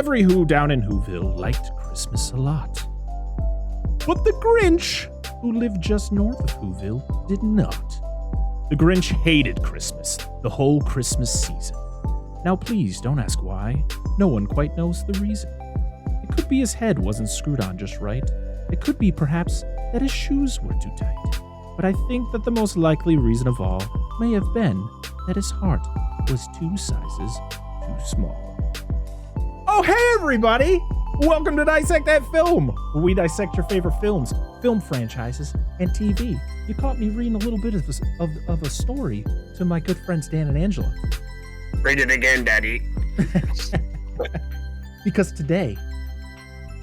Every Who down in Whoville liked Christmas a lot. But the Grinch, who lived just north of Whoville, did not. The Grinch hated Christmas, the whole Christmas season. Now please don't ask why. No one quite knows the reason. It could be his head wasn't screwed on just right. It could be perhaps that his shoes were too tight. But I think that the most likely reason of all may have been that his heart was 2 sizes too small. Oh, hey everybody! Welcome to Dissect That Film, where we dissect your favorite films, film franchises, and TV. You caught me reading a little bit of a story to my good friends Dan and Angela. Read it again, Daddy. Because today,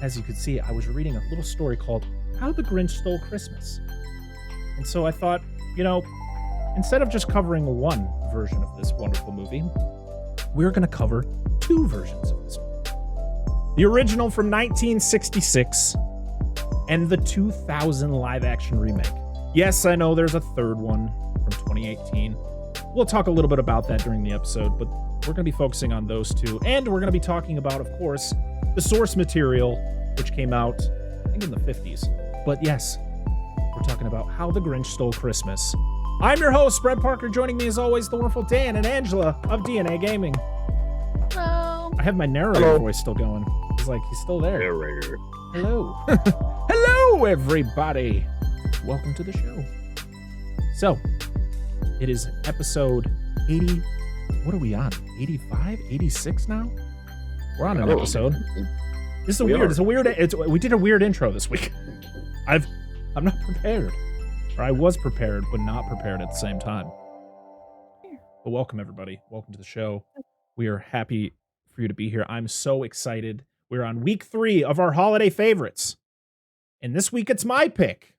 as you could see, I was reading a little story called How the Grinch Stole Christmas. And so I thought, instead of just covering one version of this wonderful movie, we're going to cover 2 versions of this movie. The original from 1966 and the 2000 live-action remake. Yes, I know there's a third one from 2018. We'll talk a little bit about that during the episode, but we're going to be focusing on those 2. And we're going to be talking about, of course, the source material, which came out, I think, in the 50s. But yes, we're talking about How the Grinch Stole Christmas. I'm your host, Brett Parker. Joining me, as always, the wonderful Dan and Angela of DNA Gaming. Hello. I have my narrator voice still going. He's like, he's still there. Narrator. Hello. Hello, everybody. Welcome to the show. So, it is episode 80. What are we on? 85? 86 now? We're on an episode. This is weird. We did a weird intro this week. I'm not prepared. Or I was prepared, but not prepared at the same time. But welcome, everybody. Welcome to the show. We are happy for you to be here. I'm so excited. We're on week 3 of our holiday favorites. And this week, it's my pick.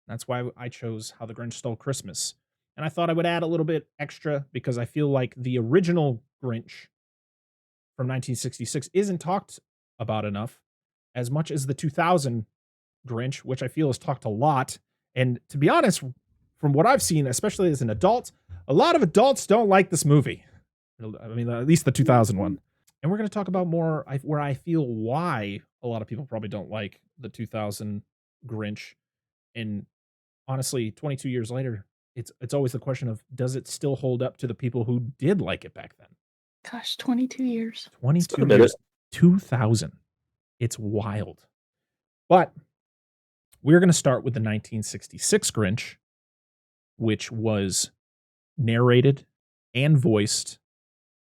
That's why I chose How the Grinch Stole Christmas. And I thought I would add a little bit extra because I feel like the original Grinch from 1966 isn't talked about enough as much as the 2000 Grinch, which I feel is talked a lot. And to be honest, from what I've seen, especially as an adult, a lot of adults don't like this movie. I mean, at least the 2000 one. And we're going to talk about more where I feel why a lot of people probably don't like the 2000 Grinch. And honestly, 22 years later, it's always the question of, does it still hold up to the people who did like it back then? Gosh, 22 years. 22 years. 2000. It's wild. But we're going to start with the 1966 Grinch, which was narrated and voiced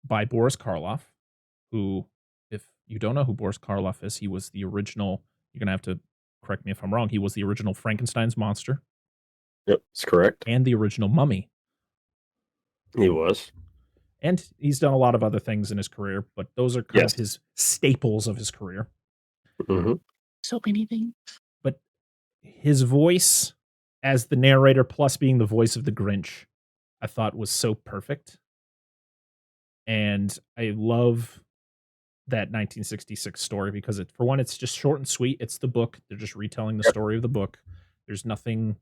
by BorisKarloff, who, if you don't know who BorisKarloff is, he was the original, you're going to have to correct me if I'm wrong, he was the original Frankenstein's monster. Yep, that's correct. And the original Mummy. He was. And he's done a lot of other things in his career, but those are kind of his staples of his career. Mm-hmm. So many things. But his voice as the narrator, plus being the voice of the Grinch, I thought was so perfect. And I love that 1966 story because, for one, it's just short and sweet. It's the book. They're just retelling the story of the book. There's nothing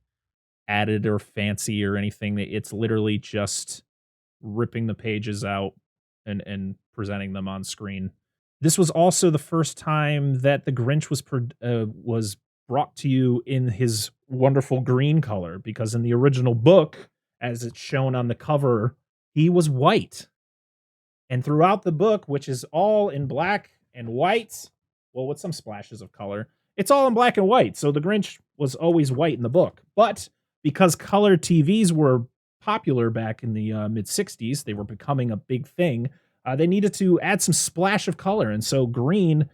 added or fancy or anything. It's literally just ripping the pages out and presenting them on screen. This was also the first time that the Grinch was brought to you in his wonderful green color, because in the original book, as it's shown on the cover, he was white. And throughout the book, which is all in black and white, well, with some splashes of color, it's all in black and white. So the Grinch was always white in the book. But because color TVs were popular back in the mid-60s, they were becoming a big thing, they needed to add some splash of color. And so green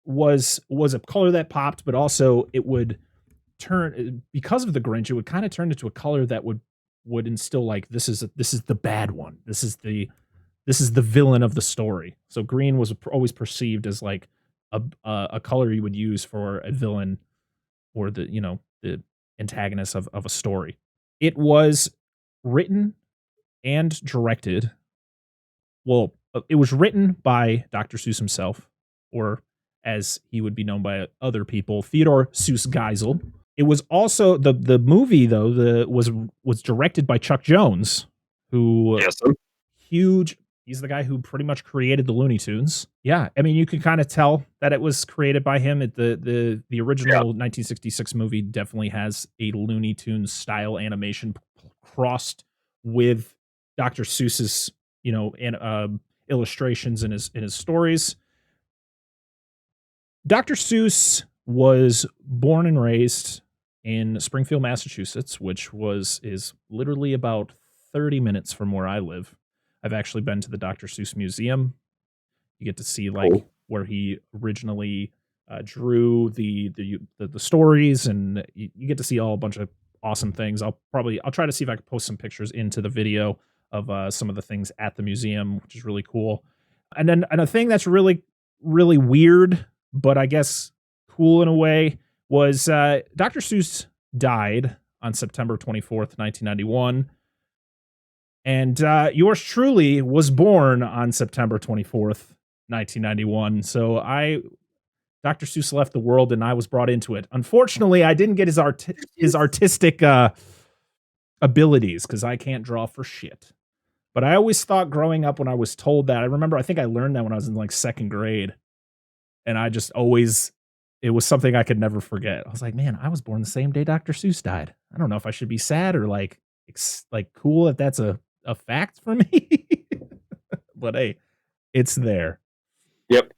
was a color that popped, but also it would turn, because of the Grinch, it would kind of turn into a color that would instill, like, this is the bad one. This is the villain of the story. So green was always perceived as like a color you would use for a villain or the antagonist of a story. It was written and directed. Well, it was written by DrSeuss himself, or as he would be known by other people, Theodore Seuss Geisel. It was also the movie though was directed by Chuck Jones, who huge He's the guy who pretty much created the Looney Tunes. Yeah, I mean, you can kind of tell that it was created by him. The original 1966 movie definitely has a Looney Tunes style animation crossed with Dr. Seuss's, illustrations in his stories. Dr. Seuss was born and raised in Springfield, Massachusetts, which is literally about 30 minutes from where I live. I've actually been to the Dr. Seuss Museum. You get to see where he originally drew the stories, and you get to see a bunch of awesome things. I'll try to see if I can post some pictures into the video of some of the things at the museum, which is really cool. And a thing that's really, really weird, but I guess cool in a way, was Dr. Seuss died on September 24th, 1991. And yours truly was born on September 24th, 1991. So Dr. Seuss left the world and I was brought into it. Unfortunately, I didn't get his artistic abilities because I can't draw for shit. But I always thought growing up when I was told that, I think I learned that when I was in like second grade. And I just it was something I could never forget. I was like, man, I was born the same day Dr. Seuss died. I don't know if I should be sad or like cool if that's a fact for me. But hey, it's there. Yep.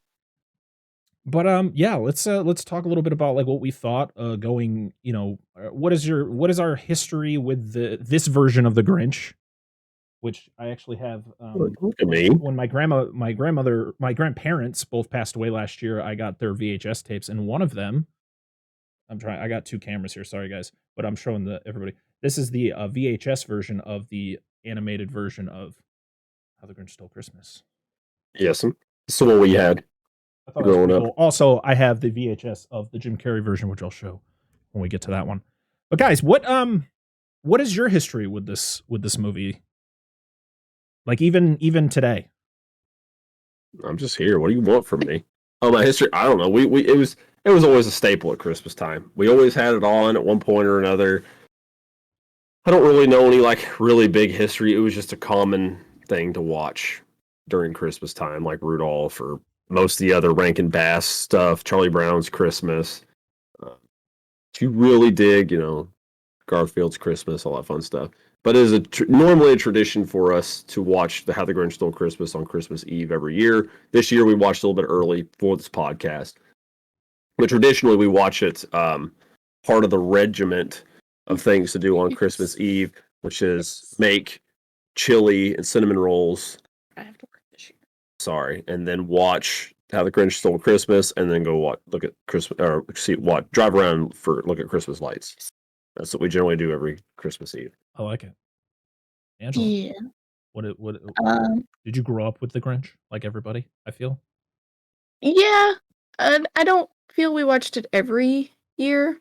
But yeah, let's talk a little bit about like what we thought going, what is our history with this version of the Grinch, which I actually have look at me. When my grandparents both passed away last year, I got their VHS tapes, and one of them, I got two cameras here, sorry guys, but I'm showing everybody. This is the VHS version of the animated version of How the Grinch Stole Christmas. Yes, that's the one we had growing up. Cool. Also, I have the VHS of the Jim Carrey version, which I'll show when we get to that one. But guys, what is your history with this movie? Like even today. I'm just here. What do you want from me? Oh, my history. I don't know. It was always a staple at Christmas time. We always had it on at one point or another. I don't really know any like really big history. It was just a common thing to watch during Christmas time, like Rudolph or most of the other Rankin Bass stuff, Charlie Brown's Christmas. If you really dig, Garfield's Christmas, all that fun stuff. But it is normally a tradition for us to watch the How the Grinch Stole Christmas on Christmas Eve every year. This year we watched a little bit early for this podcast. But traditionally we watch it part of the regiment of things to do on Christmas Eve, which is make chili and cinnamon rolls. I have to work this year. Sorry, and then watch How the Grinch Stole Christmas, and then go look at Christmas, or drive around look at Christmas lights. That's what we generally do every Christmas Eve. I like it. Angela, Yeah. what did you grow up with the Grinch like everybody? I feel. Yeah. I don't feel we watched it every year,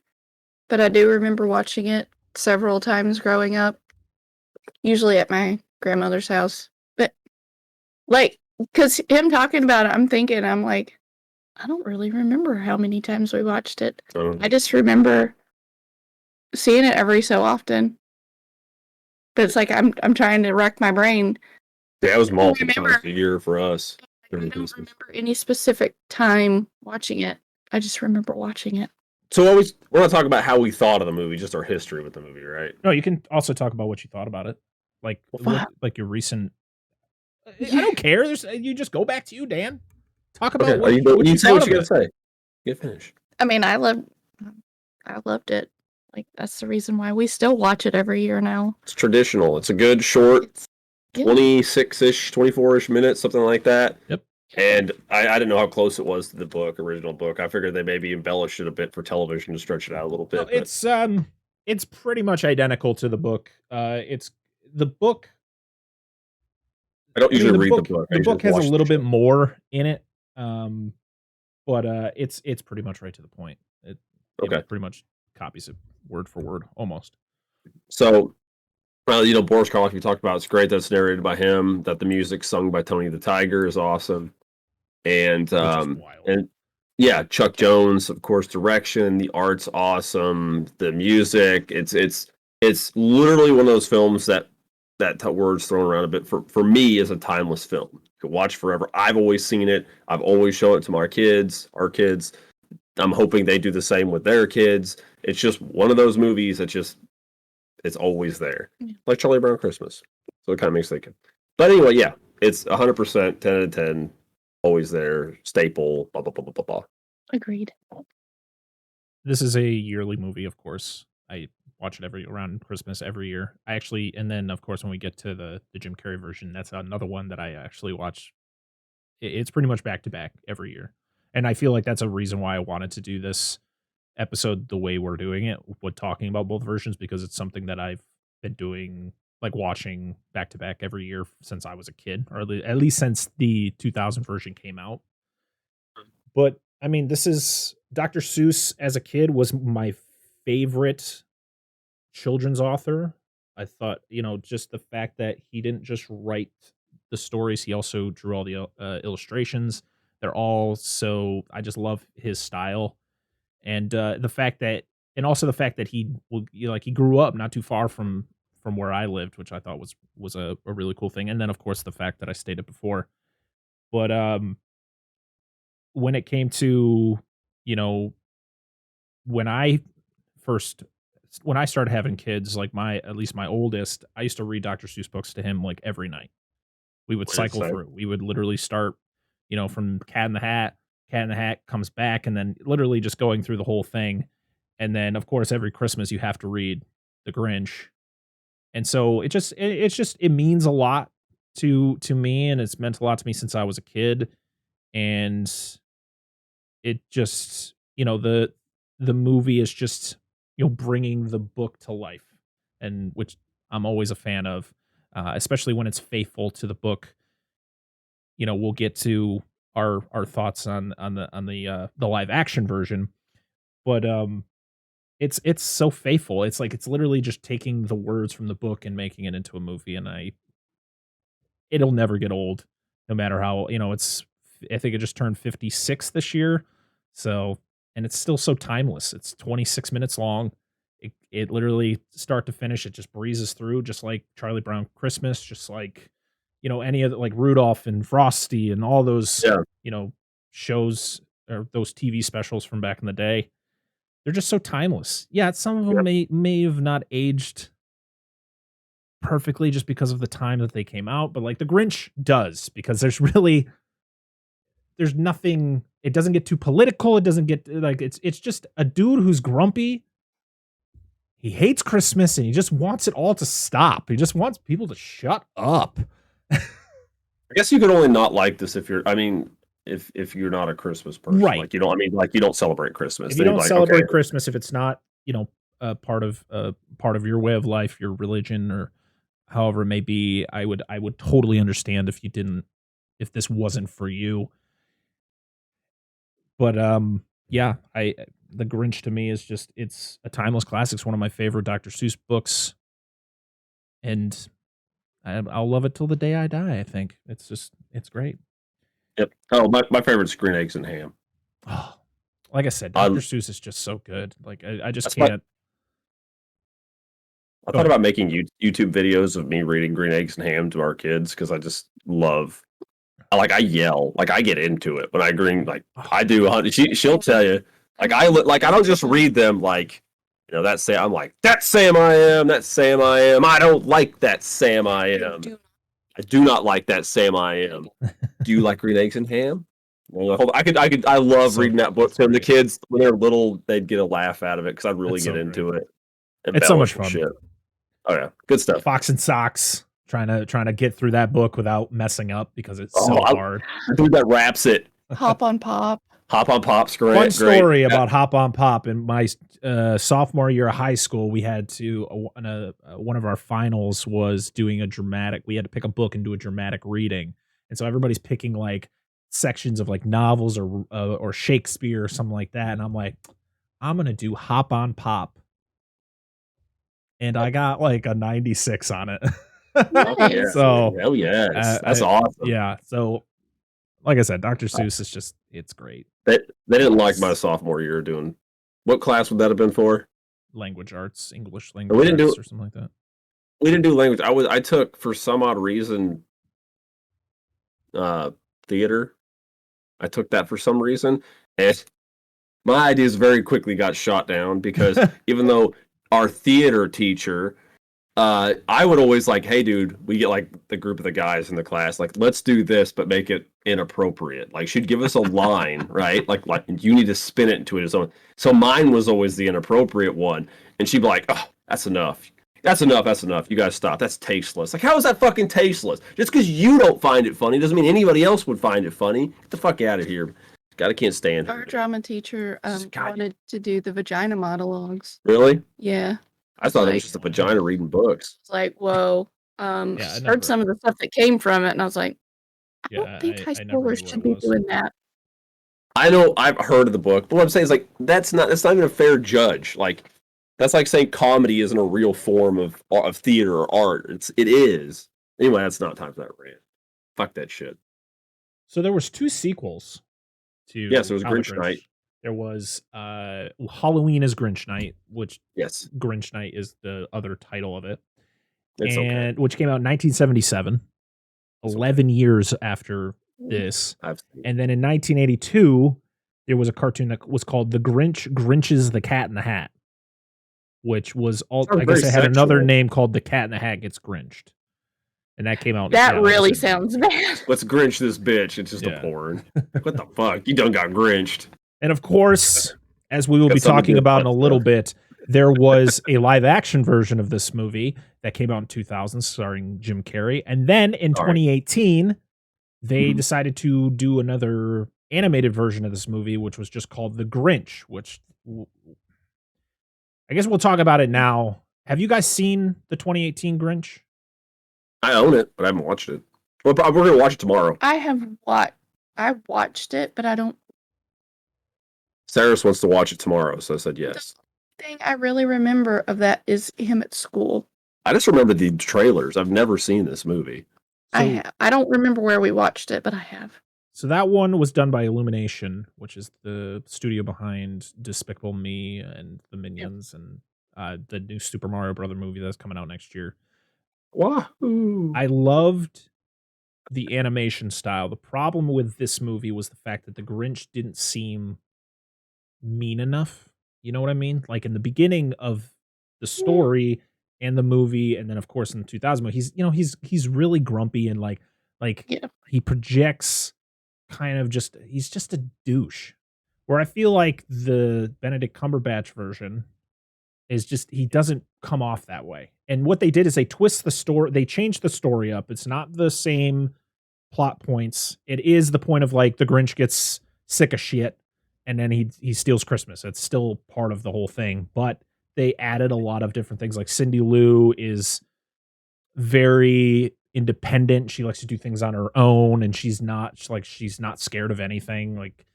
but I do remember watching it several times growing up, usually at my grandmother's house. But like, because him talking about it, I'm like, I don't really remember how many times we watched it. I just remember seeing it every so often. But it's like I'm trying to rack my brain. Yeah, it was multiple times a year for us. I don't remember any specific time watching it. I just remember watching it. So we're not talking about how we thought of the movie, just our history with the movie, right? No, you can also talk about what you thought about it, like your recent. I don't care. You just go back to you, Dan. Talk about what you say. What you gotta say. Get finished. I mean, I loved it. Like, that's the reason why we still watch it every year now. It's traditional. It's a good short, 26-ish, 24-ish minutes, something like that. Yep. And I didn't know how close it was to the original book. I figured they maybe embellished it a bit for television to stretch it out a little bit. No, it's pretty much identical to the book. It's the book. I don't usually read the book. The book has a little bit more in it, but it's pretty much right to the point. It pretty much copies it word for word, almost. So, Boris Karloff, you talked about, it's great that it's narrated by him, that the music sung by Tony the Tiger is awesome. And Chuck Jones, of course, direction, the art's awesome, the music, it's literally one of those films that words thrown around a bit. For me, is a timeless film. You could watch forever. I've always seen it. I've always shown it to my kids, our kids. I'm hoping they do the same with their kids. It's just one of those movies that it's always there, like Charlie Brown Christmas. So it kind of makes me think. But anyway, yeah, it's 100%, 10 out of 10, always there, staple. Blah blah blah blah blah blah. Agreed. This is a yearly movie, of course. I watch it around Christmas every year. And then of course when we get to the Jim Carrey version, that's another one that I actually watch. It's pretty much back to back every year, and I feel like that's a reason why I wanted to do this episode the way we're doing it, with talking about both versions, because it's something that I've been doing, like watching back to back every year since I was a kid, or at least since the 2000 version came out. But I mean, this is Dr. Seuss as a kid was my favorite children's author. I thought, just the fact that he didn't just write the stories, he also drew all the illustrations. They're all I just love his style. And the fact that he grew up not too far from where I lived, which I thought was a really cool thing. And then of course the fact that I stated before. But when it came to, when I started having kids, like at least my oldest, I used to read Dr. Seuss books to him like every night. We would cycle through. We would literally start, from Cat in the Hat. Cat in the Hat comes back, and then literally just going through the whole thing. And then of course every Christmas you have to read The Grinch. And so it means a lot to me, and it's meant a lot to me since I was a kid. And it just, the movie is just, bringing the book to life, and which I'm always a fan of, especially when it's faithful to the book. We'll get to our thoughts on the live action version, but it's so faithful. It's like it's literally just taking the words from the book and making it into a movie, and it'll never get old, no matter how, I think it just turned 56 this year. So, and it's still so timeless. It's 26 minutes long. It literally start to finish, it just breezes through, just like Charlie Brown Christmas, just like, any of like Rudolph and Frosty and all those, shows or those TV specials from back in the day. They're just so timeless. Yeah, some of them may have not aged perfectly just because of the time that they came out, but like The Grinch does, because there's nothing, it doesn't get too political. It doesn't get like, it's just a dude who's grumpy. He hates Christmas and he just wants it all to stop. He just wants people to shut up. I guess you could only not like this if you're not a Christmas person. Right. Like you don't celebrate Christmas. If you don't celebrate Christmas, if it's not, a part of your way of life, your religion, or however it may be, I would totally understand if this wasn't for you. But yeah, The Grinch to me is just, it's a timeless classic. It's one of my favorite Dr. Seuss books, and I'll love it till the day I die. I think it's great. Yep. Oh, my favorite's Green Eggs and Ham. Oh, like I said, Dr. Seuss is just so good. Like I just can't. I thought about making YouTube videos of me reading Green Eggs and Ham to our kids, because I just love. I yell, I get into it when I I do. She'll tell you, I don't just read them that's Sam. I'm like, that's Sam I am. That's Sam I am. I don't like that Sam I am. I do not like that Sam I am. Do you like Green Eggs and Ham? I love reading that book to them. The kids, when they're little, they'd get a laugh out of it because I'd really get into it. It's so much fun. Shit. Oh yeah, good stuff. Fox and Socks. Trying to get through that book without messing up, because it's so hard. Dude, that wraps it. Hop on Pop. Hop on Pop's great. Fun story about Hop on Pop. In my sophomore year of high school, we had to one of our finals was doing a dramatic. We had to pick a book and do a dramatic reading, and so everybody's picking like sections of like novels or Shakespeare or something like that. And I'm like, I'm gonna do Hop on Pop, and I got like a 96 on it. Nice. So, hell yes, that's awesome. Yeah. So, like I said, Dr. Seuss is just, it's great. They didn't like my sophomore year doing. What class would that have been for? Language arts, English we language didn't arts, do or something like that. We didn't do language. I took, for some odd reason, theater. I took that for some reason, and my ideas very quickly got shot down because even though our theater teacher, I would always like, hey, dude, we get like the group of the guys in the class, like, let's do this, but make it inappropriate. Like, she'd give us a line, right? Like you need to spin it into its own. So mine was always the inappropriate one, and she'd be like, oh, that's enough. That's enough. That's enough. You guys stop. That's tasteless. Like, how is that fucking tasteless? Just because you don't find it funny doesn't mean anybody else would find it funny. Get the fuck out of here. God, I can't stand Our it. drama teacher wanted to do the vagina monologues. Really? Yeah. I thought it was just a vagina reading books. It's like, whoa. Heard some of the stuff that came from it, and I was like, I don't think high schoolers should be doing that. I know I've heard of the book, but what I'm saying is like that's not even a fair judge. Like that's like saying comedy isn't a real form of theater or art. It is. Anyway, that's not time for that rant. Fuck that shit. So there was 2 sequels to Yes, there was Grinch Night. There was Halloween is Grinch Night, which yes, Grinch Night is the other title of it. It's and which came out in 1977, 11 years after this. And then in 1982, there was a cartoon that was called The Grinch's The Cat in the Hat, which was I guess it had another name called The Cat in the Hat Gets Grinched. And that came out. That really sounds bad. Let's Grinch this bitch. It's just a porn. What the fuck? You done got Grinched. And of course, as we will be talking about in a little bit, there was a live action version of this movie that came out in 2000 starring Jim Carrey. And then in 2018, they decided to do another animated version of this movie, which was just called The Grinch, which I guess we'll talk about it now. Have you guys seen the 2018 Grinch? I own it, but I haven't watched it. Well, we're going to watch it tomorrow. I watched it, but I don't. Saris wants to watch it tomorrow, so I said yes. The thing I really remember of that is him at school. I just remember the trailers. I've never seen this movie. I don't remember where we watched it, but I have. So that one was done by Illumination, which is the studio behind Despicable Me and the Minions and the new Super Mario Brother movie that's coming out next year. Wahoo! I loved the animation style. The problem with this movie was the fact that the Grinch didn't seem mean enough. You know what I mean? Like in the beginning of the story and the movie, and then of course in the 2000 movie, he's really grumpy and like he projects kind of he's just a douche. Where I feel like the Benedict Cumberbatch version is just, he doesn't come off that way. And what they did is they twist the story, they changed the story up. It's not the same plot points. It is the point of like the Grinch gets sick of shit and then he steals Christmas. It's still part of the whole thing, but they added a lot of different things. Like Cindy Lou is very independent. She likes to do things on her own, and she's not scared of anything. Like,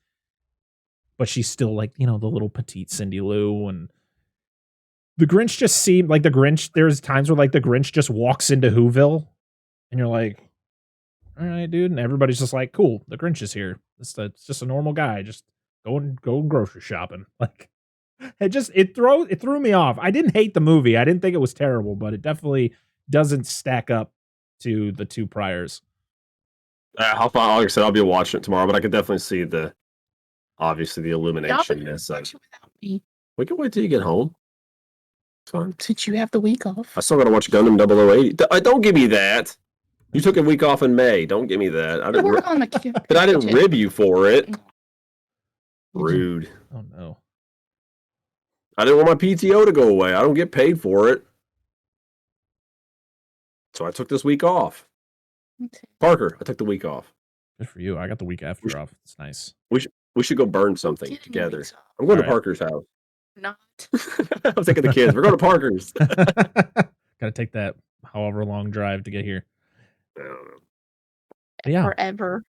but she's still like, the little petite Cindy Lou. And the Grinch just seemed like the Grinch. There's times where like the Grinch just walks into Whoville, and you're like, all right, dude. And everybody's just like, cool, the Grinch is here. It's just a normal guy, just go grocery shopping. Like, it threw me off. I didn't hate the movie. I didn't think it was terrible, but it definitely doesn't stack up to the 2 priors. Like I said, I'll be watching it tomorrow, but I could definitely see obviously the Illumination. We can wait till you get home. It's fine. Since you have the week off. I still got to watch Gundam 0080. Don't give me that. You took a week off in May. Don't give me that. I didn't rib you for it. Rude. Oh no. I didn't want my PTO to go away. I don't get paid for it. So I took this week off. Okay. Parker, I took the week off. Good for you. I got the week after off. It's nice. We should go burn something together. I'm going to Parker's house. Not. I'm taking the kids. We're going to Parker's. Gotta take that however long drive to get here. I don't know. Yeah. Forever.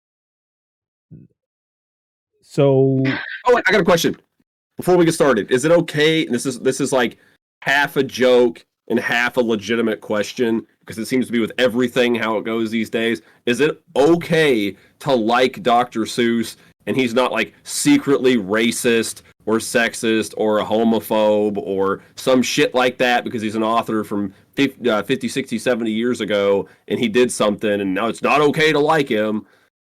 So I got a question. Before we get started, is it okay? And this is like half a joke and half a legitimate question, because it seems to be with everything how it goes these days. Is it okay to like Dr. Seuss and he's not like secretly racist or sexist or a homophobe or some shit like that because he's an author from 50, 60, 70 years ago, and he did something, and now it's not okay to like him.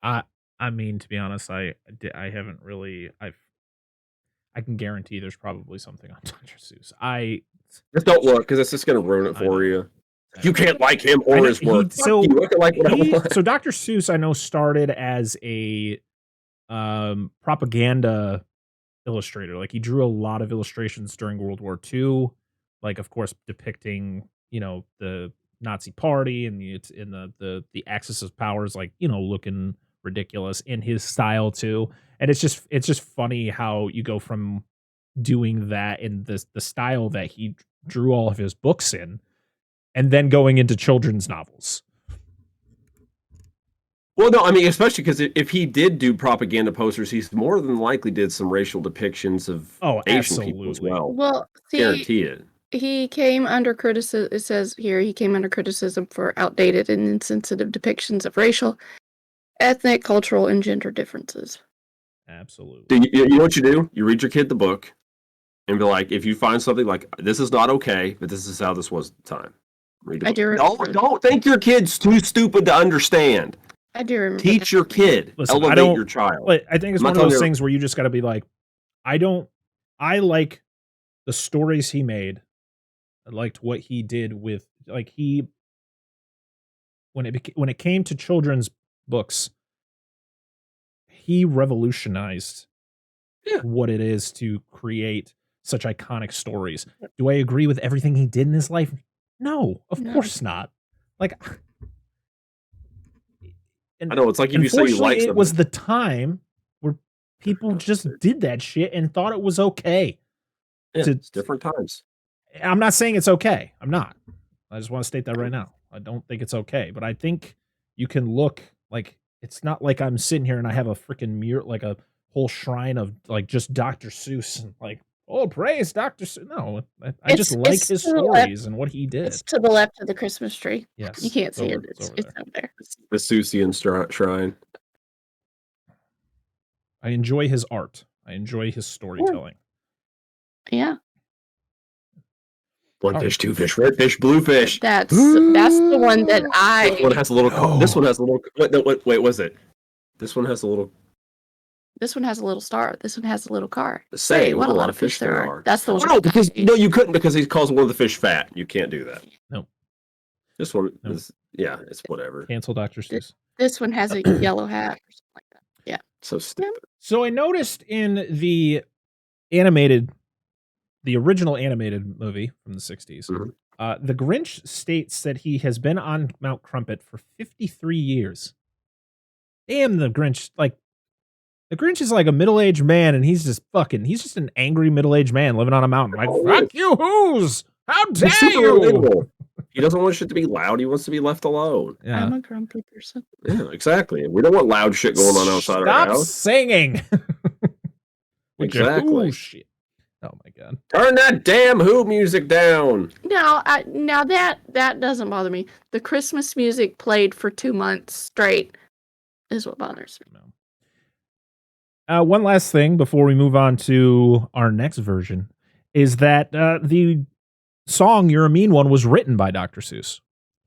I mean, to be honest, I haven't really. I can guarantee there's probably something on Dr. Seuss. Just don't look, because it's just going to ruin it for you. You can't like him or his work. So I can like what I want. So Dr. Seuss, I know, started as a propaganda illustrator. Like, he drew a lot of illustrations during World War II, like, of course, depicting, you know, the Nazi party and the axis of powers, like, you know, looking ridiculous in his style too. And it's just funny how you go from doing that in the style that he drew all of his books in, and then going into children's novels. Well, no, I mean, especially because if he did do propaganda posters, he's more than likely did some racial depictions of Asian people as well. Well, see, Guarantee it. he came under criticism. It says here he came under criticism for outdated and insensitive depictions of racial, ethnic, cultural, and gender differences. Absolutely. You know what you do? You read your kid the book and be like, if you find something like, this is not okay, but this is how this was at the time. Read the book. Don't think your kid's too stupid to understand. I do remember. Teach your kid. Listen, elevate your child. I think it's one of those things where you just got to be like, I like the stories he made. I liked what he did with, like, when it came to children's books, he revolutionized what it is to create such iconic stories. Do I agree with everything he did in his life? No, of course not. Like, I know, it's like if you say you like something. It was the time where people just did that shit and thought it was okay. Yeah, it's different times. I'm not saying it's okay. I'm not. I just want to state that right now. I don't think it's okay, but I think you can look, like, it's not like I'm sitting here and I have a freaking mirror, like a whole shrine of, like, just Dr. Seuss and, like, oh, praise Dr. Seuss. No, I just like his stories and what he did. It's to the left of the Christmas tree. Yes. You can't see it. It's up there. The Seussian shrine. I enjoy his art. I enjoy his storytelling. Yeah. One fish, two fish, red fish, blue fish. That's the one that I. This one has a little. No. This one has a little. Wait, was it? This one has a little. This one has a little star. This one has a little car. Say what a lot of fish there are. That's the one. No, because you couldn't, because he calls one of the fish fat. You can't do that. No. This one is, yeah, it's whatever. Cancel Dr. Seuss. This one has a yellow hat or something like that. Yeah. So stupid. So I noticed in the original animated movie from the 60s, the Grinch states that he has been on Mount Crumpet for 53 years. Damn, the Grinch, like, the Grinch is like a middle-aged man, and he's just an angry middle-aged man living on a mountain. Like, fuck you, who's? How dare you? He doesn't want shit to be loud. He wants to be left alone. Yeah. I'm a grumpy person. Yeah, exactly. We don't want loud shit going on outside our house. Stop singing. Exactly. Ooh, shit. Oh my god. Turn that damn Who music down. Now that doesn't bother me. The Christmas music played for 2 months straight is what bothers me. One last thing before we move on to our next version is that the song "You're a Mean One" was written by Dr. Seuss,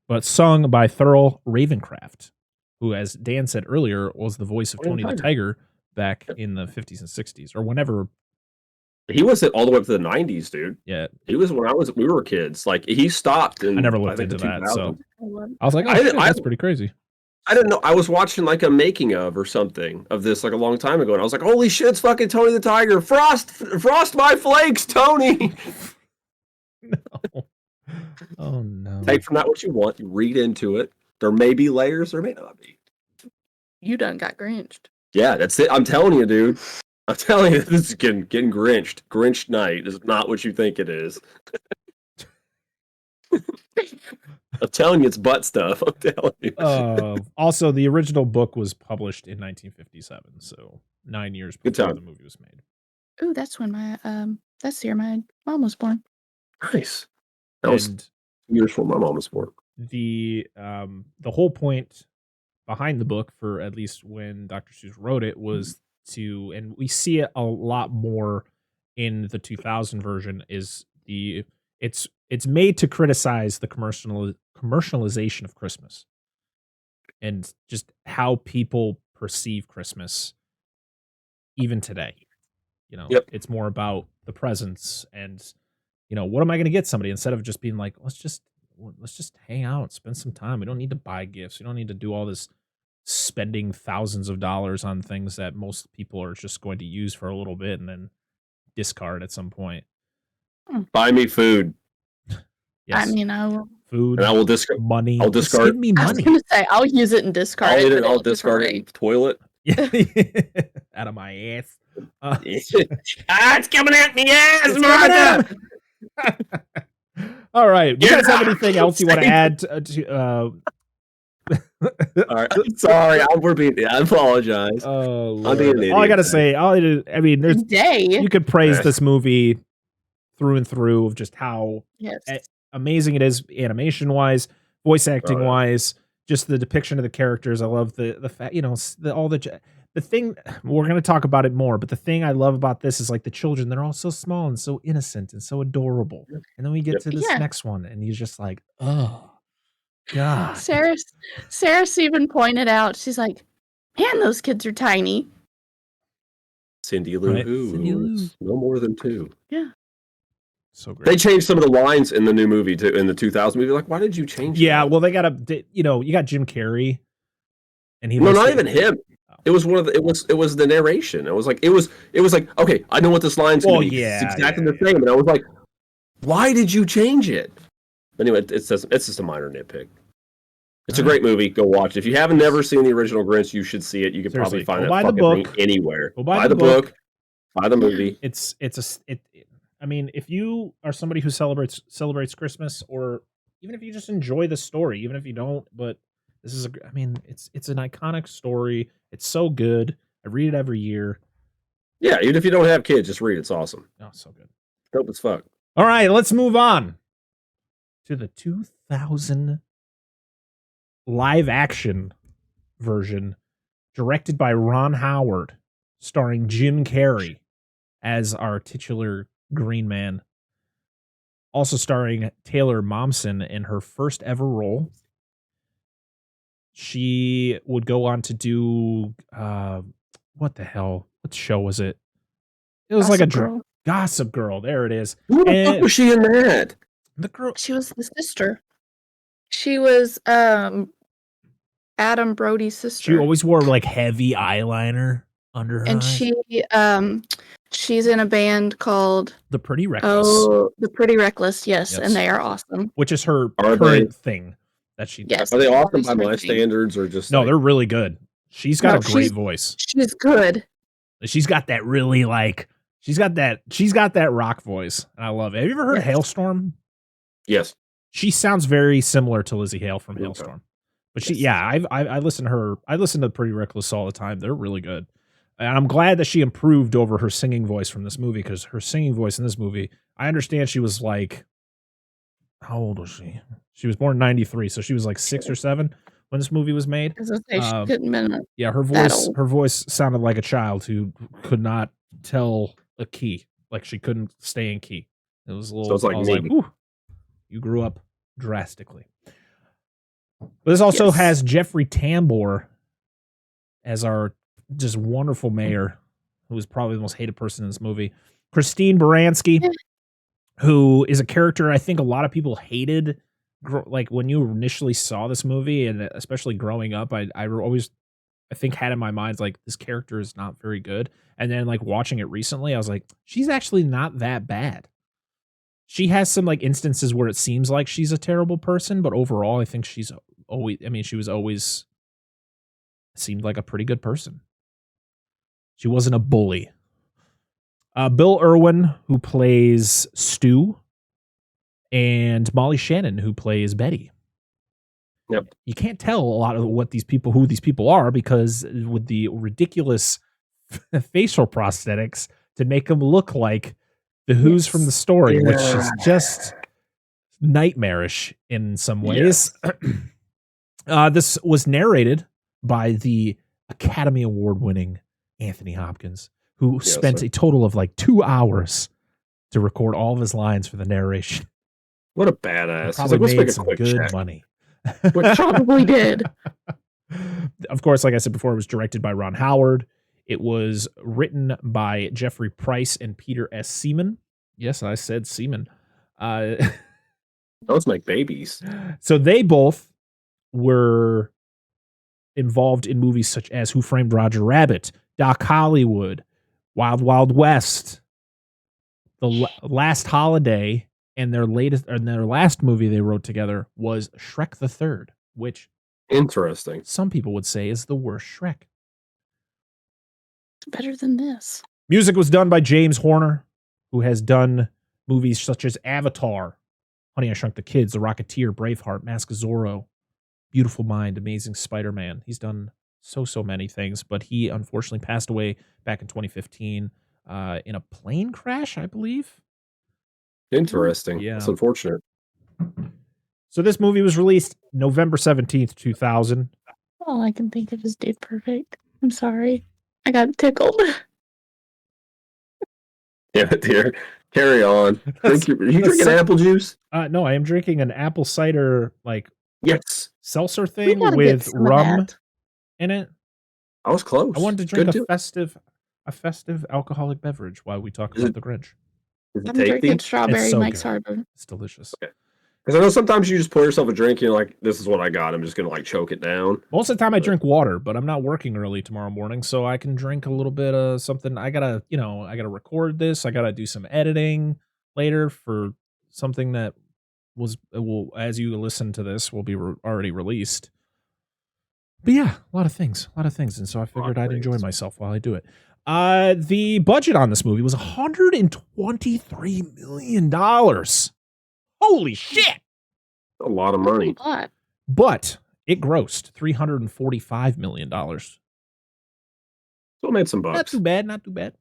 but sung by Thurl Ravencraft, who, as Dan said earlier, was the voice of Tony the Tiger back in the 50s and 60s, or whenever. He was all the way up to the 90s, dude. Yeah, he was when we were kids. Like, he stopped. I never looked into that, so I was like, oh, shit, that's pretty crazy. I didn't know. I was watching like a making of or something of this like a long time ago, and I was like, "Holy shit, it's fucking Tony the Tiger! Frost my flakes, Tony!" No. Oh no. Take from that what you want. You read into it. There may be layers, there may not be. You done got Grinched. Yeah, that's it. I'm telling you, dude. I'm telling you, this is getting Grinched. Grinch night is not what you think it is. I'm telling you, it's butt stuff. I'm telling you. Also, the original book was published in 1957, so 9 years before the movie was made. Ooh, that's when that's the year my mom was born. Nice. That was years before my mom was born. The whole point behind the book, for at least when Dr. Seuss wrote it, was to, and we see it a lot more in the 2000 version, is it's it's made to criticize the commercialization of Christmas and just how people perceive Christmas even today. You know, Yep. it's more about the presents and, you know, what am I going to get somebody instead of just being like, let's just hang out, spend some time. We don't need to buy gifts. We don't need to do all this spending thousands of dollars on things that most people are just going to use for a little bit and then discard at some point. Buy me food. Yes. I mean, I will. Food, And I will discard money. I'll Just discard- give me I was money. gonna say I'll use it and discard it. but I'll in a discard different it in the toilet. Out of my ass. It's coming out the ass, It's coming Martha. All right. Do you Get guys have out. anything else you want to add to All right. Sorry, we're being. I apologize. oh, I'm being an all I idiot gotta today. say, I mean, there's Day. you could praise Yes. this movie through and through of just how Yes. amazing it is animation wise, voice acting Oh, yeah. wise, just the depiction of the characters. I love the fact, you know, the thing we're going to talk about it more, but the thing I love about this is like the children, they're all so small and so innocent and so adorable. And then we get Yep. to this Yeah. next one and you're just like, oh God. Sarah even pointed out, she's like, man, those kids are tiny. Cindy Lou Right. Who. Cindy Lou. It's no more than 2. So great. They changed some of the lines in the new movie too. In the 2000 movie, like, why did you change? Yeah, that? well, they got you know, you got Jim Carrey, and he No, likes not to- even him. It was one of the. It was the narration. It was like okay, I know what this line's Well, going to be. yeah, It's exactly yeah, the same. And I was like, why did you change it? Anyway, it's just a minor nitpick. It's a great movie. Go watch it. If you haven't never seen the original Grinch, you should see it. You could Seriously, probably find go that buy the fucking book. thing anywhere. Go Buy the book. Buy the movie. I mean, if you are somebody who celebrates Christmas, or even if you just enjoy the story, even if you don't, but this is I mean, it's an iconic story. It's so good. I read it every year. Yeah, even if you don't have kids, just read it. It's awesome. Oh, so good. Dope as fuck. All right, let's move on to the 2000 live action version, directed by Ron Howard, starring Jim Carrey as our titular Green Man. Also starring Taylor Momsen in her first ever role. She would go on to do what the hell? What show was it? It was like a Girl. Gossip Girl. There it is. Who the And- fuck was she in that? The girl. She was the sister. She was Adam Brody's sister. She always wore like heavy eyeliner under her and eyes. she's in a band called The Pretty Reckless, The Pretty Reckless, yes, Yes. and they are awesome. which is her Are current thing that she does. Yes. Are they awesome by Always my her thing. standards or just No, like, they're really good. She's got No, a great she's- voice. She's good. She's got that really like she's got that rock voice. And I love it. Have you ever heard Yes. Hailstorm? yes? She sounds very similar to Lizzie Hale from Okay. Hailstorm. But she, Yes. yeah, I listen to her. I listen to Pretty Reckless all the time. They're really good. And I'm glad that she improved over her singing voice from this movie, because her singing voice in this movie, I understand she was like, how old was she? She was born in 93, so she was like 6 or 7 when this movie was made. As I say, she couldn't have been Yeah, her That voice old. her voice sounded like a child who could not tell a key. Like she couldn't stay in key. It was a little it's like I was me. like, ooh, you grew up drastically. But this also Yes. has Jeffrey Tambor as our just wonderful mayor, who is probably the most hated person in this movie. Christine Baranski, who is a character I think a lot of people hated. Like when you initially saw this movie, and especially growing up, I always think had in my mind like this character is not very good. And then like watching it recently, I was like, she's actually not that bad. She has some like instances where it seems like she's a terrible person, but overall, I think she's always. I mean, she was always seemed like a pretty good person. She wasn't a bully. Bill Irwin, who plays Stu, and Molly Shannon, who plays Betty. Yep. You can't tell a lot of who these people are, because with the ridiculous facial prosthetics to make them look like the Who's from the story, which is just nightmarish in some ways. This was narrated by the Academy Award winning Anthony Hopkins, who spent sir. a total of like 2 hours to record all of his lines for the narration. What a It badass. He's probably like, let's made make a some quick good check. money. Quick check. Probably did. Of course, like I said before, it was directed by Ron Howard. It was written by Jeffrey Price and Peter S. Seaman. Yes, I said Seaman. Let's make babies. So they both were involved in movies such as Who Framed Roger Rabbit, Doc Hollywood, Wild Wild West, The Last Holiday, and their last movie they wrote together was Shrek the Third, which Interesting. some people would say is the worst Shrek. It's better than this. Music was done by James Horner, who has done movies such as Avatar, Honey, I Shrunk the Kids, The Rocketeer, Braveheart, Mask of Zorro, Beautiful Mind, Amazing Spider-Man. He's done so many things, but he unfortunately passed away back in 2015 in a plane crash, I believe. Interesting. Yeah. That's unfortunate. So this movie was released November 17th, 2000. All I can think of is Dude Perfect. I'm sorry. I got tickled. Yeah, dear. Carry on. Are you drinking apple juice? No, I am drinking an apple cider Yes. seltzer We thing gotta get with some of rum that. in it. I was close. I wanted to drink Good a festive alcoholic beverage while we talk Is about it- the Grinch. Is it I'm drinking tasty? strawberry so Mike's good. Harbor. It's delicious. Okay. Because I know sometimes you just pour yourself a drink and you're like, this is what I got. I'm just going to choke it down. Most of the time I drink water, but I'm not working early tomorrow morning, so I can drink a little bit of something. I gotta record this. I gotta do some editing later for something that will, as you listen to this, will be already released. But yeah, a lot of things, and so I figured I'd enjoy myself while I do it. The budget on this movie was $123 million. Holy shit! A lot of money. A lot. But it grossed $345 million. Still made some Not bucks. too bad, not too bad.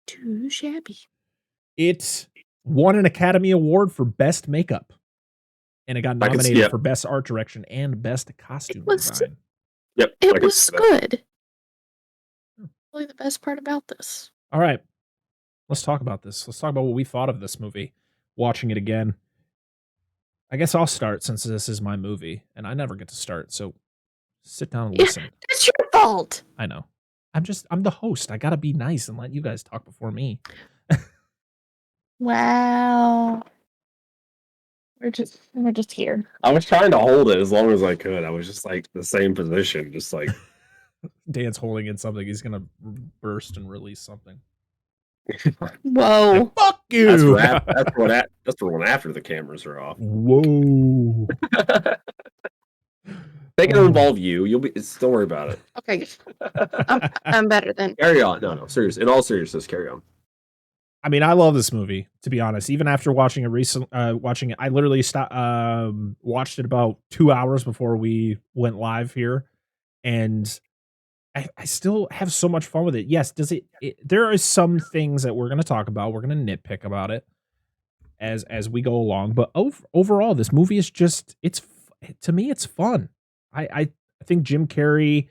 Too shabby. It won an Academy Award for Best Makeup. And it got nominated for Best Art Direction and Best Costume Design. Yep. It was good. Really the best part about this. All right. Let's talk about this. Let's talk about what we thought of this movie. Watching it again. I guess I'll start since this is my movie. And I never get to start. So sit down and listen. It's your fault. I know. I'm the host. I gotta be nice and let you guys talk before me. Wow. We're just here. I was trying to hold it as long as I could. I was just the same position, just Dan's holding in something. He's gonna burst and release something. Whoa. Fuck you. That's for when after the cameras are off. Whoa. They can involve you. You'll be. Don't worry about it. Okay. I'm better then. Carry on. No, serious. In all seriousness, carry on. I mean, I love this movie, to be honest. Even after watching it I literally watched it about 2 hours before we went live here, and I still have so much fun with it. Yes, there are some things that we're going to talk about. We're going to nitpick about it as we go along, but overall, this movie is to me, it's fun. I think Jim Carrey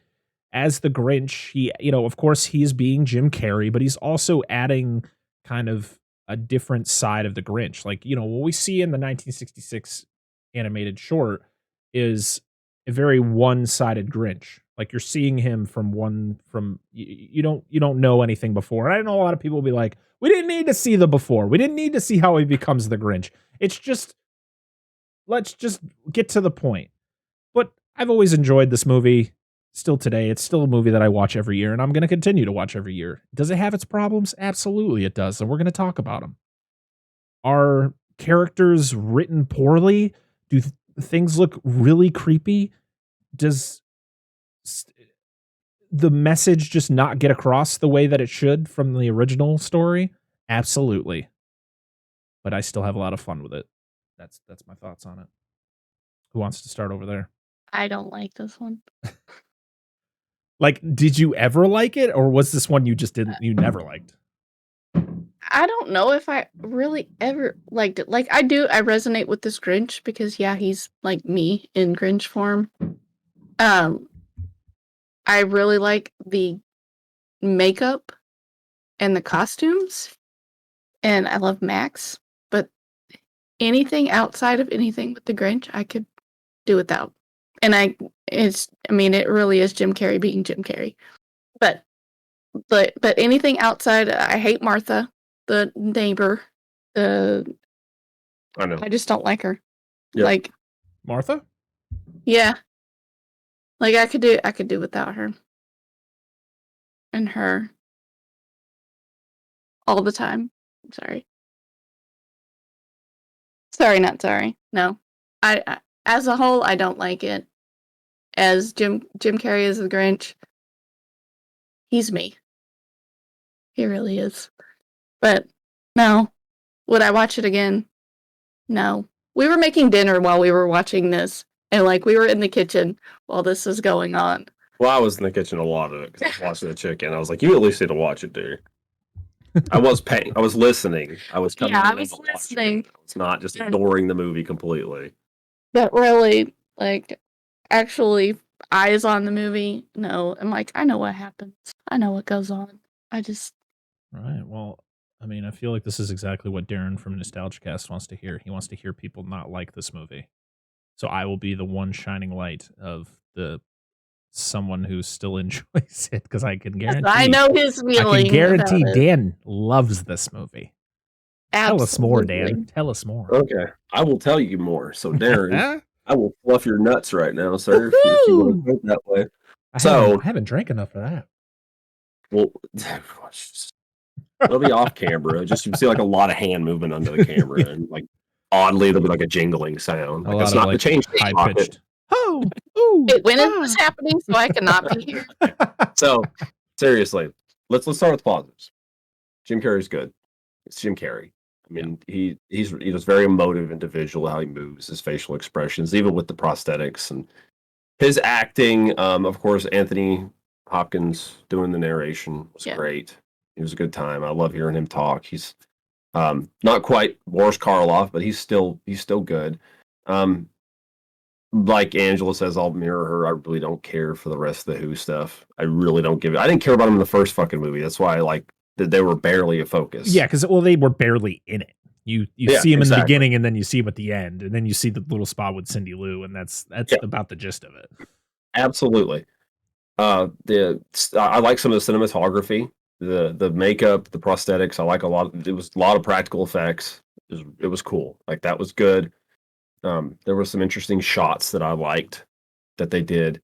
as the Grinch, he, of course, he's being Jim Carrey, but he's also adding kind of a different side of the Grinch. What we see in the 1966 animated short is a very one-sided Grinch. You're seeing him from you don't know anything before. And I know a lot of people will be like, we didn't need to see the before. We didn't need to see how he becomes the Grinch. It's just, let's just get to the point. But I've always enjoyed this movie. Still today, it's still a movie that I watch every year, and I'm going to continue to watch every year. Does it have its problems? Absolutely it does, and we're going to talk about them. Are characters written poorly? Do things look really creepy? Does the message just not get across the way that it should from the original story? Absolutely. But I still have a lot of fun with it. That's my thoughts on it. Who wants to start over there? I don't like this one. Did you ever like it, or was this one you never liked? I don't know if I really ever liked it. I I resonate with this Grinch because he's like me in Grinch form. I really like the makeup and the costumes, and I love Max, but anything outside of anything with the Grinch, I could do without. And it really is Jim Carrey being Jim Carrey. But anything outside, I hate Martha, the neighbor. I know. I just don't like her. Yep. Like Martha? Yeah. Like I could do without her. And her. All the time. Sorry. Sorry, not sorry. No. I as a whole, I don't like it. As Jim Carrey is the Grinch, he's me. He really is. But no. Would I watch it again? No. We were making dinner while we were watching this, and like we were in the kitchen while this was going on. Well, I was in the kitchen a lot of it because I was watching the chicken. I was like, you at least need to watch it, dude. I was paying. I was listening. I was coming. Yeah, I was listening. I was not just ignoring the movie completely. But really, like, actually, eyes on the movie. No, I'm like, I know what happens. I know what goes on. I just. Right. Well, I mean, I feel like this is exactly what Darren from NostalgiaCast wants to hear. He wants to hear people not like this movie. So I will be the one shining light of someone who still enjoys it because I can guarantee. I know his feeling. I can guarantee Dan loves this movie. Absolutely. Tell us more, Dan. Tell us more. Okay, I will tell you more. So, Darren, I will fluff your nuts right now, sir, if you want to put it that way. I haven't drank enough for that. Well, it'll be off camera. Just you see like a lot of hand movement under the camera, and like oddly there'll be like a jingling sound. Like it's not the change high pitched. Oh, when is this happening? So I cannot be here. So seriously, let's start with positives. Jim Carrey's good. It's Jim Carrey. I mean, he's a very emotive individual. How he moves, his facial expressions, even with the prosthetics and his acting. Of course, Anthony Hopkins doing the narration was great. It was a good time. I love hearing him talk. He's not quite BorisKarloff, but he's still good. Like Angela says, I'll mirror her. I really don't care for the rest of the Who stuff. I really don't give it. I didn't care about them in the first fucking movie. That's why I like that they were barely a focus. Yeah, because they were barely in it. You see him in the beginning, and then you see him at the end, and then you see the little spot with Cindy Lou, and that's about the gist of it. Absolutely. I like some of the cinematography, the makeup, the prosthetics. I like a lot. It was a lot of practical effects. It was cool. Like that was good. There were some interesting shots that I liked that they did.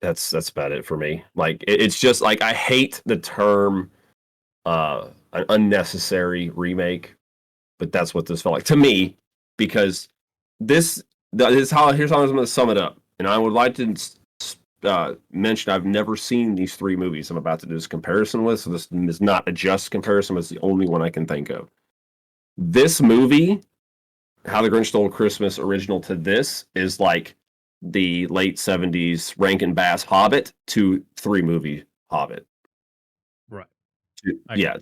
That's about it for me. Like it's just like I hate the term an unnecessary remake, but that's what this felt like to me because here's how I'm going to sum it up. And I would like to mention I've never seen these three movies I'm about to do this comparison with, so this is not a just comparison, but it's the only one I can think of. This movie, How the Grinch Stole Christmas original to this, is like the late 70s Rankin Bass Hobbit to 3-movie Hobbit. Right. Yeah.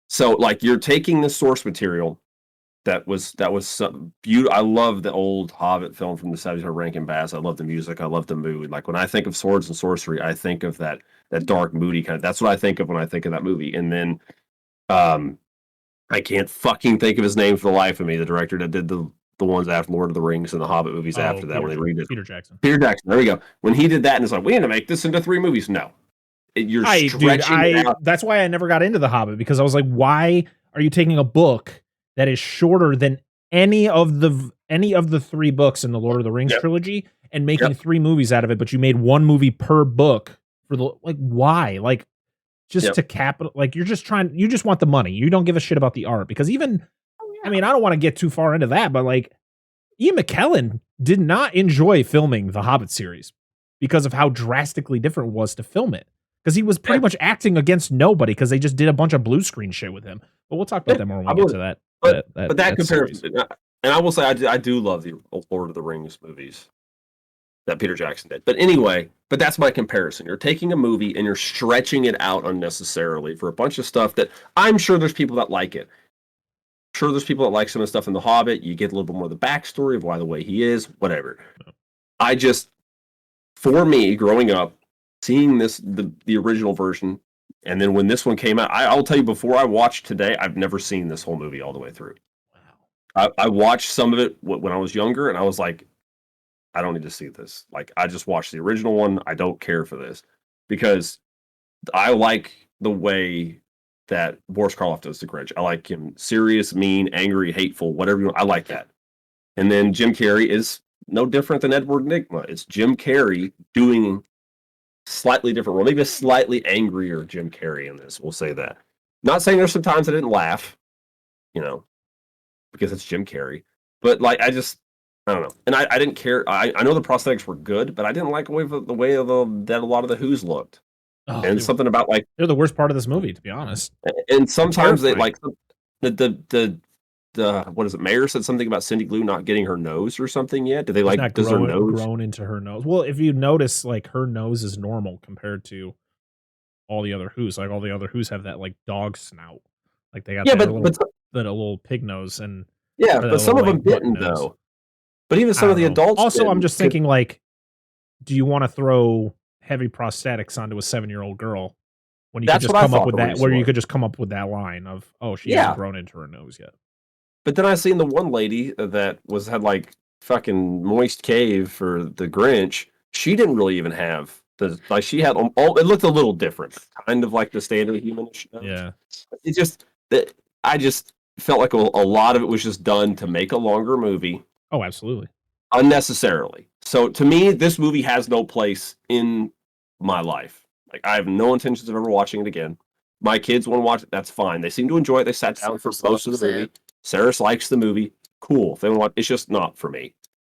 So like you're taking the source material that was some beautiful. I love the old Hobbit film from the 70s, Rankin Bass. I love the music. I love the mood. Like when I think of swords and sorcery, I think of that dark, moody kind of. That's what I think of when I think of that movie. And then, I can't fucking think of his name for the life of me. The director that did the ones after Lord of the Rings and the Hobbit movies after that, when they redid Peter Jackson. Peter Jackson. There we go. When he did that, and it's like we need to make this into 3 movies. No, you're stretching it out. That's why I never got into the Hobbit, because I was like, why are you taking a book that is shorter than any of the 3 books in the Lord of the Rings trilogy and making 3 movies out of it, but you made 1 movie per book for the why? Like just to capital, like you just want the money. You don't give a shit about the art, because even I mean, I don't want to get too far into that, but like Ian McKellen did not enjoy filming the Hobbit series because of how drastically different it was to film it. Because he was pretty much acting against nobody, because they just did a bunch of blue screen shit with him. But we'll talk about that more when we get to that. But that comparison, and I will say I do love the Lord of the Rings movies that Peter Jackson did. But anyway, that's my comparison. You're taking a movie and you're stretching it out unnecessarily for a bunch of stuff that I'm sure there's people that like it. I'm sure there's people that like some of the stuff in The Hobbit. You get a little bit more of the backstory of why the way he is, whatever. For me, growing up, seeing the original version And then when this one came out, I'll tell you, before I watched today, I've never seen this whole movie all the way through. Wow. I watched some of it when I was younger, and I was like, I don't need to see this. Like, I just watched the original one. I don't care for this because I like the way that Boris Karloff does the Grinch. I like him serious, mean, angry, hateful, whatever you want. I like that. And then Jim Carrey is no different than Edward Nygma. It's Jim Carrey doing slightly different role, maybe a slightly angrier Jim Carrey in this. We'll say that. Not saying there's some times I didn't laugh, because it's Jim Carrey. But like, I don't know. And I didn't care. I know the prosthetics were good, but I didn't like the way that a lot of the Who's looked. Oh, And something about like they're the worst part of this movie, to be honest. And sometimes they terrifying. like the what is it? Mayor said something about Cindy Glue not getting her nose or something yet. Did they like not does her nose grown into her nose? Well, if you notice, like her nose is normal compared to all the other Who's. Like all the other Who's have that like dog snout. Like they got that little pig nose and but some of them didn't though. But even some of the adults. Also, didn't. I'm just thinking like, do you want to throw heavy prosthetics onto a 7-year-old girl when you could just come up with that? Where you could just come up with that line of, "Oh, she hasn't grown into her nose yet." But then I seen the one lady that had like fucking moist cave for the Grinch. She didn't really even have she had all. It looked a little different, kind of like the standard humanish nose. Yeah, it's just that I just felt like a lot of it was just done to make a longer movie. Oh, absolutely. Unnecessarily. So to me, this movie has no place in my life. Like I have no intentions of ever watching it again. My kids want to watch it. That's fine. They seem to enjoy it. They sat down for most of the movie. Sarah likes the movie. Cool. If they want, it's just not for me.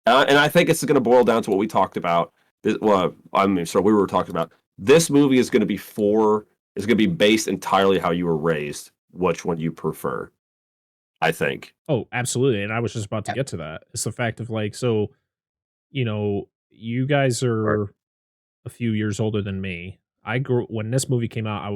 And I think it's going to boil down to what we talked about. We were talking about this movie is going to be based entirely how you were raised, which one you prefer. I think. Oh, absolutely. And I was just about to get to that. It's the fact of like, so, you guys are a few years older than me. When this movie came out,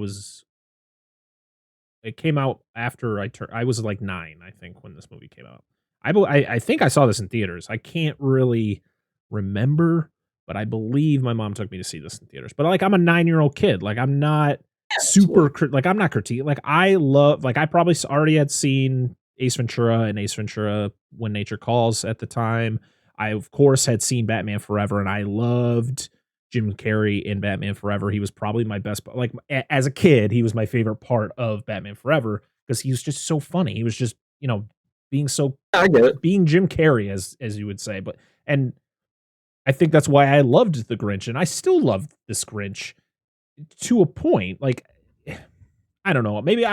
it came out after I was like 9, I think, when this movie came out. I think I saw this in theaters. I can't really remember, but I believe my mom took me to see this in theaters. But like, I'm a 9-year-old kid. Like, I'm not I'm not critiquing. Like, I probably already had seen Ace Ventura and Ace Ventura When Nature Calls at the time. I, of course, had seen Batman Forever, and I loved Jim Carrey in Batman Forever. He was probably my best, like, as a kid, he was my favorite part of Batman Forever because he was just so funny. He was just, being being Jim Carrey, as you would say. And I think that's why I loved the Grinch, and I still love this Grinch to a point. Like, I don't know, maybe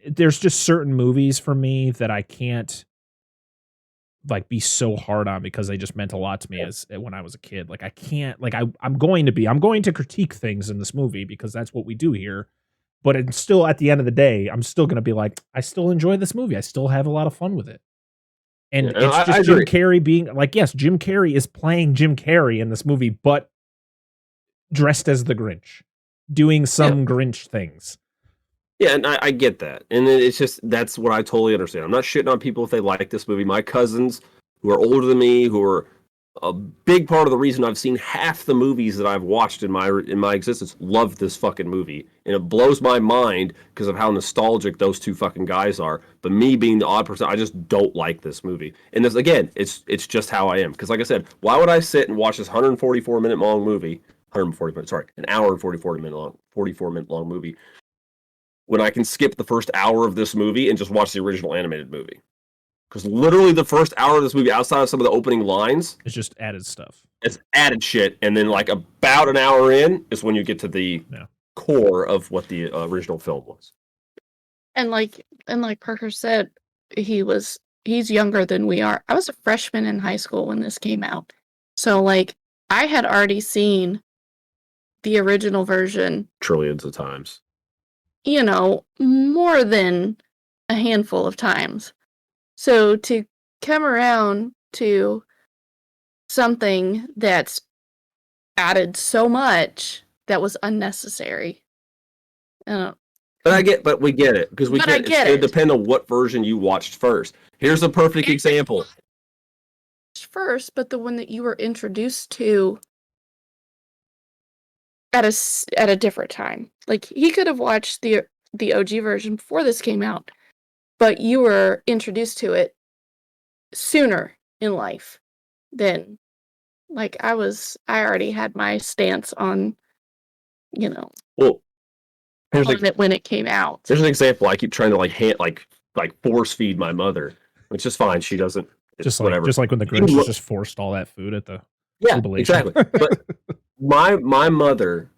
there's just certain movies for me that I can't like be so hard on because they just meant a lot to me when I was a kid. Like I can't, like I'm going to critique things in this movie because that's what we do here. But it's still, at the end of the day, I'm still going to be like, I still enjoy this movie. I still have a lot of fun with it. And it's just Jim Carrey being like, yes, Jim Carrey is playing Jim Carrey in this movie, but dressed as the Grinch, doing some Grinch things. Yeah, and I get that. And it's just, that's what I totally understand. I'm not shitting on people if they like this movie. My cousins, who are older than me, who are a big part of the reason I've seen half the movies that I've watched in my existence, love this fucking movie. And it blows my mind because of how nostalgic those two fucking guys are. But me being the odd person, I just don't like this movie. And this, again, it's just how I am. Because like I said, why would I sit and watch this 144-minute long movie, an hour and 44-minute long movie, when I can skip the first hour of this movie and just watch the original animated movie? Because literally the first hour of this movie, outside of some of the opening lines, it's just added stuff. It's added shit, and then like about an hour in is when you get to the core of what the original film was. And like Parker said, he's younger than we are. I was a freshman in high school when this came out, so like I had already seen the original version trillions of times. More than a handful of times. So to come around to something that's added so much that was unnecessary. But we get it because it's going to depend on what version you watched first. Here's a perfect example. First, but the one that you were introduced to at a different time. Like, he could have watched the OG version before this came out, but you were introduced to it sooner in life than, like, I already had my stance on, Well, here's on it when it came out. there's an example. I keep trying to like force feed my mother, which is fine. She doesn't. It's whatever. Just like when the Grinch just forced all that food at the exactly. But my mother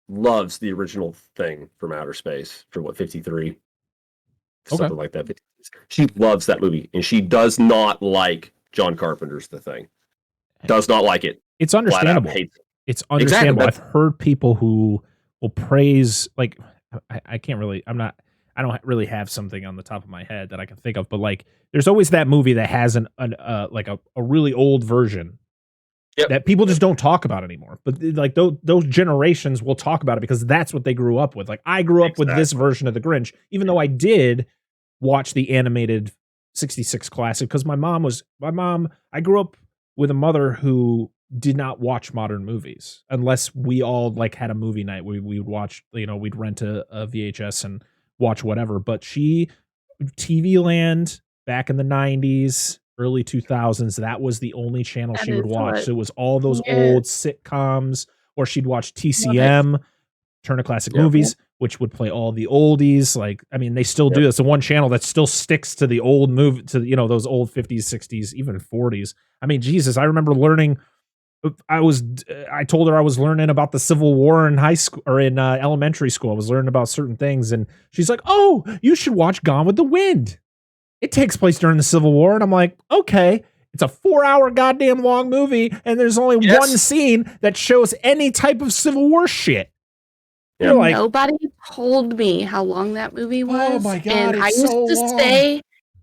loves the original Thing from Outer Space for 53, something like that. She loves that movie, and she does not like John Carpenter's The Thing. Does not like it. It's understandable. It's understandable. Exactly. I've heard people who will praise, like, I can't really, I don't really have something on the top of my head that I can think of, but like, there's always that movie that has like a really old version that people just don't talk about anymore. But like those generations will talk about it because that's what they grew up with. Like, I grew up with this version of the Grinch, even though I did watch the animated 66 classic because I grew up with a mother who did not watch modern movies unless we all like had a movie night. We would watch, we'd rent a VHS and watch whatever. But TV Land back in the 90s, early 2000s, that was the only channel she would watch. So it was all those old sitcoms, or she'd watch TCM, Turner Classic Movies, which would play all the oldies. Like, I mean, they still do. It's the one channel that still sticks to the old movie, to those old 50s, 60s, even 40s. I mean, Jesus, I remember learning. I told her I was learning about the Civil War in high school or in elementary school. I was learning about certain things, and she's like, "Oh, you should watch Gone with the Wind. It takes place during the Civil War." And I'm like, "Okay." It's a 4-hour goddamn long movie, and there's only one scene that shows any type of Civil War shit. Yeah. Like, nobody told me how long that movie was. Oh my God, and it's so long.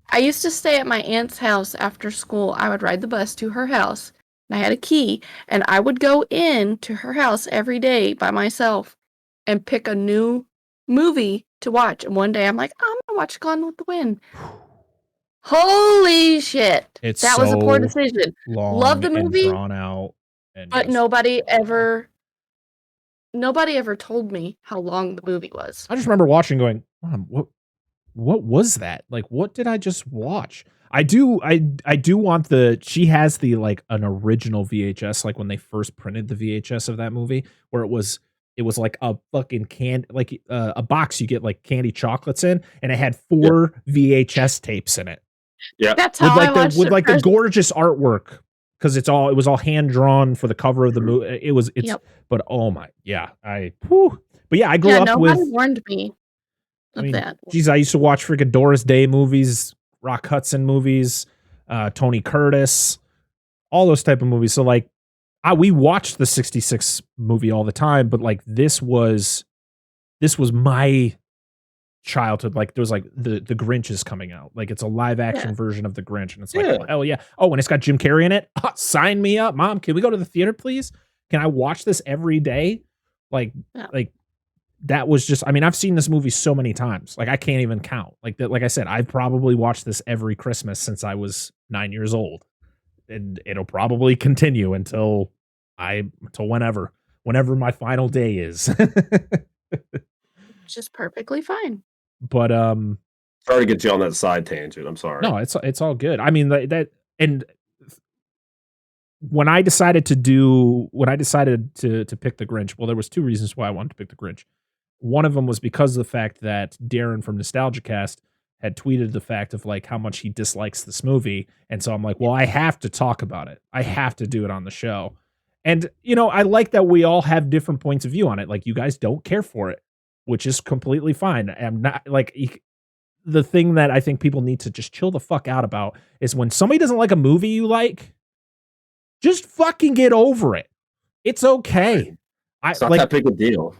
I used to stay at my aunt's house after school. I would ride the bus to her house. And I had a key, and I would go in to her house every day by myself and pick a new movie to watch. And one day I'm like, I'm gonna watch Gone with the Wind. Holy shit! That was a poor decision. Love the movie, and drawn out, but nobody ever told me how long the movie was. I just remember watching, going, "What was that? Like, what did I just watch?" I do want she has the like an original VHS, like when they first printed the VHS of that movie, where it was like a fucking a box you get like candy chocolates in, and it had 4 VHS tapes in it. Yeah, that's how I watched with the gorgeous artwork, because it was all hand drawn for the cover of the movie. But oh my, but yeah, I grew up with. Nobody warned me of that. Geez, I used to watch freaking Doris Day movies, Rock Hudson movies, Tony Curtis, all those type of movies. So like, we watched the 66 movie all the time, but like this was my childhood. Like, there was like the Grinch is coming out. Like, it's a live action version of the Grinch, and it's like, oh, hell yeah. Oh, and it's got Jim Carrey in it. Oh, sign me up, Mom. Can we go to the theater, please? Can I watch this every day? Like that was just, I mean, I've seen this movie so many times. Like, I can't even count. Like I said, I've probably watched this every Christmas since I was 9 years old. And it'll probably continue until whenever my final day is. Just perfectly fine. But sorry to get you on that side tangent. I'm sorry. No, it's all good. I mean, that and when I decided to pick the Grinch, well, there was 2 reasons why I wanted to pick the Grinch. One of them was because of the fact that Darren from NostalgiaCast had tweeted the fact of like how much he dislikes this movie, and so I'm like, well, I have to talk about it. I have to do it on the show. And I like that we all have different points of view on it. Like, you guys don't care for it, which is completely fine. I'm not like, the thing that I think people need to just chill the fuck out about is when somebody doesn't like a movie you like, just fucking get over it. It's okay. It's not that big a deal.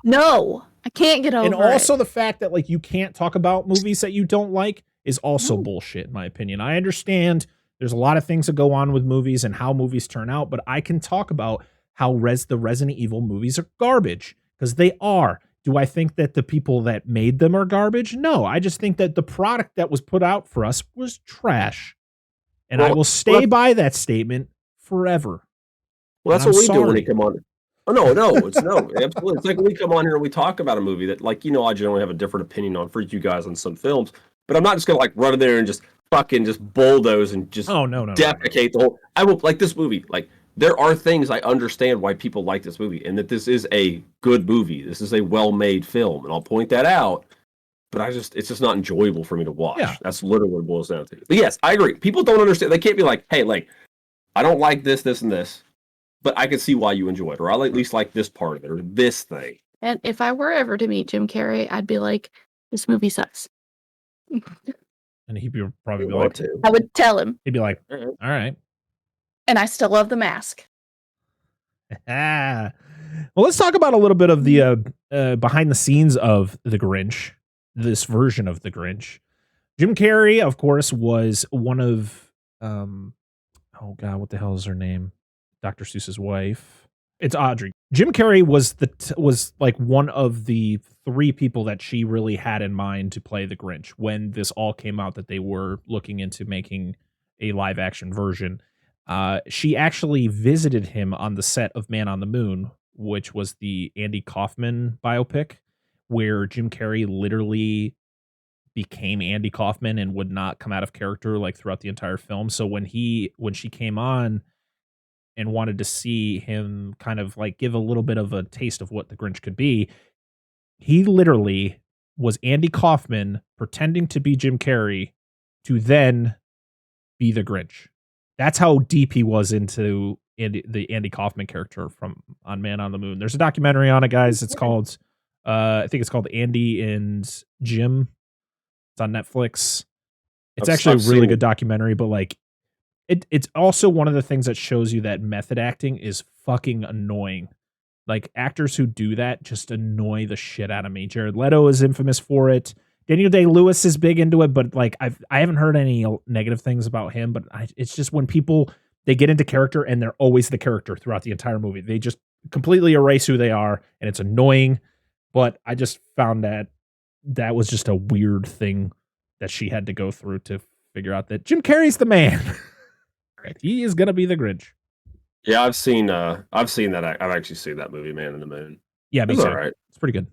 No, I can't get over it. And also the fact that like you can't talk about movies that you don't like is also bullshit, in my opinion. I understand there's a lot of things that go on with movies and how movies turn out, but I can talk about how the Resident Evil movies are garbage, because they are. Do I think that the people that made them are garbage? No, I just think that the product that was put out for us was trash. And I will stay by that statement forever. Well, that's what we do when we come on. Oh no, it's no, absolutely. It's like when we come on here and we talk about a movie that, like, I generally have a different opinion on for you guys on some films, but I'm not just gonna like run in there and just fucking just bulldoze and just no. defecate the whole. I will like this movie. Like, there are things I understand why people like this movie, and that this is a good movie. This is a well-made film, and I'll point that out. But it's just not enjoyable for me to watch. Yeah. That's literally what it boils down to. But yes, I agree. People don't understand. They can't be like, hey, like, I don't like this, this, and this, but I can see why you enjoy it, or I'll at least like this part of it, or this thing. And if I were ever to meet Jim Carrey, I'd be like, this movie sucks. And he'd probably be You like, want to. I would tell him. he'd be like, all right. And I still love The Mask. Well, let's talk about a little bit of the behind the scenes of The Grinch, this version of The Grinch. Jim Carrey, of course, was one of, oh God, what the hell is her name? Dr. Seuss's wife. It's Audrey. Jim Carrey was like one of the 3 people that she really had in mind to play the Grinch when this all came out that they were looking into making a live action version. She actually visited him on the set of Man on the Moon, which was the Andy Kaufman biopic, where Jim Carrey literally became Andy Kaufman and would not come out of character like throughout the entire film. So when she came on and wanted to see him kind of like give a little bit of a taste of what the Grinch could be, he literally was Andy Kaufman pretending to be Jim Carrey to then be the Grinch. That's how deep he was into the Andy Kaufman character on Man on the Moon. There's a documentary on it, guys. It's called, I think it's called Andy and Jim. It's on Netflix. It's actually a really good documentary, but like, it's also one of the things that shows you that method acting is fucking annoying. Like, actors who do that just annoy the shit out of me. Jared Leto is infamous for it. Daniel Day-Lewis is big into it, but like I haven't heard any negative things about him. But it's just when people, they get into character and they're always the character throughout the entire movie. They just completely erase who they are, and it's annoying. But I just found that was just a weird thing that she had to go through to figure out that Jim Carrey's the man. He is gonna be the Grinch. Yeah, I've seen that. I've actually seen that movie, Man in the Moon. Yeah, me too. All right. It's pretty good.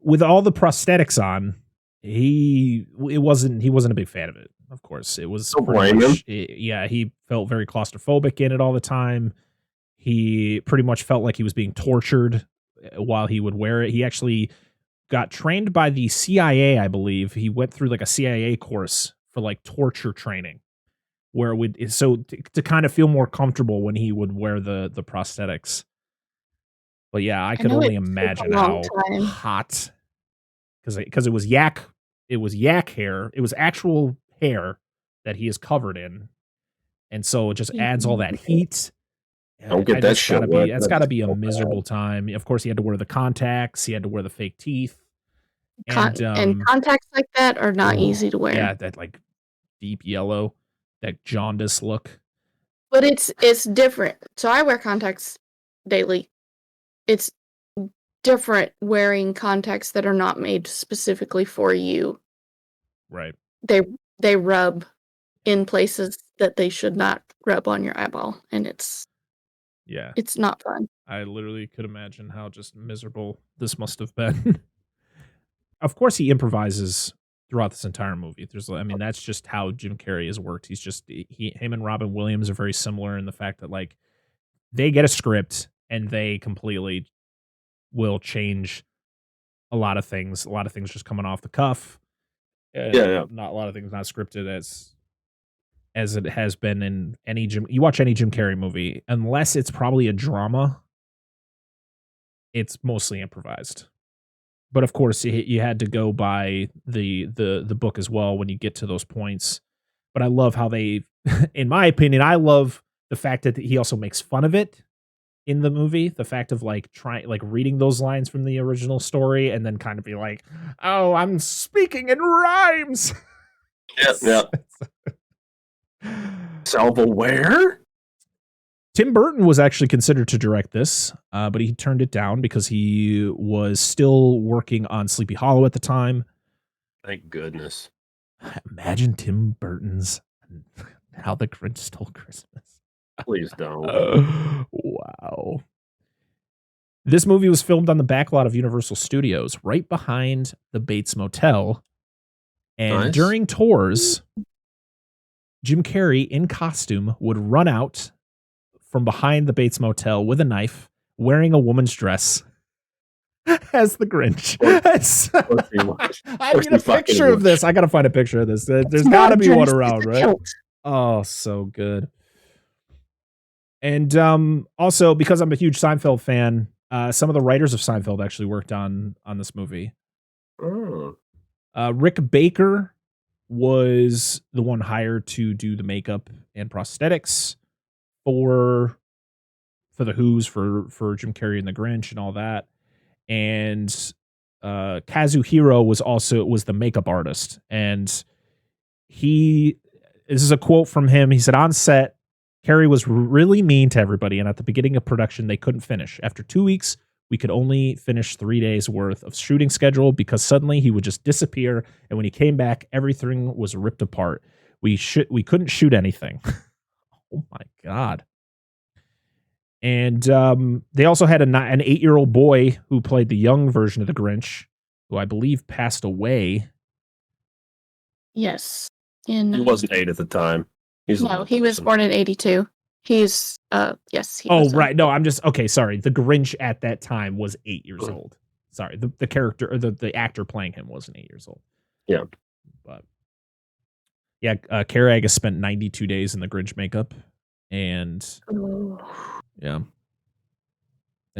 With all the prosthetics on, he wasn't a big fan of it. Of course, it was. Don't blame him. Yeah, he felt very claustrophobic in it all the time. He pretty much felt like he was being tortured while he would wear it. He actually got trained by the CIA, I believe. He went through like a CIA course for like torture training, where to kind of feel more comfortable when he would wear the prosthetics. But yeah, I could only imagine how hot, because it was yak hair. It was actual hair that he is covered in, and so it just adds all that heat. Don't get that shit wet. It's got to be a miserable time. Of course, he had to wear the contacts. He had to wear the fake teeth. And contacts like that are not easy to wear. Yeah, that like deep yellow, that jaundice look. But it's different. So I wear contacts daily. It's different wearing contacts that are not made specifically for you. Right. They rub in places that they should not rub on your eyeball, and it's not fun. I literally could imagine how just miserable this must have been. Of course, he improvises throughout this entire movie. That's just how Jim Carrey has worked. He's just him and Robin Williams are very similar in the fact that like they get a script and they completely will change a lot of things. A lot of things just coming off the cuff. Not a lot of things not scripted as it has been in any Jim. You watch any Jim Carrey movie, unless it's probably a drama, it's mostly improvised. But of course, you had to go by the book as well when you get to those points. But I love how they, in my opinion, I love the fact that he also makes fun of it in the movie. The fact of like reading those lines from the original story and then kind of be like, "Oh, I'm speaking in rhymes." Yep. Self-aware. Tim Burton was actually considered to direct this, but he turned it down because he was still working on Sleepy Hollow at the time. Thank goodness. Imagine Tim Burton's How the Grinch Stole Christmas. Please don't. Wow. This movie was filmed on the backlot of Universal Studios, right behind the Bates Motel. And Nice. during tours, Jim Carrey in costume would run out from behind the Bates Motel with a knife, wearing a woman's dress as the Grinch. I need a picture of this. I got to find a picture of this. There's got to be one around, right? Oh, so good. And also, because I'm a huge Seinfeld fan, some of the writers of Seinfeld actually worked on this movie. Oh. Rick Baker was the one hired to do the makeup and prosthetics for the Who's, for Jim Carrey and the Grinch and all that. And Kazuhiro was the makeup artist. And this is a quote from him. He said, on set, Carrey was really mean to everybody, and at the beginning of production, they couldn't finish. After 2 weeks, we could only finish 3 days worth of shooting schedule because suddenly he would just disappear, and when he came back, everything was ripped apart. We couldn't shoot anything. Oh my God. And they also had an 8-year-old boy who played the young version of the Grinch, who I believe passed away. Yes. He wasn't 8 at the time. He was born in 82. He's yes. Right. No, I'm just okay. Sorry, the Grinch at that time was 8 years old. Sorry, the character or the actor playing him wasn't 8 years old. Yeah, but yeah, Carrey, I guess, spent 92 days in the Grinch makeup, and yeah,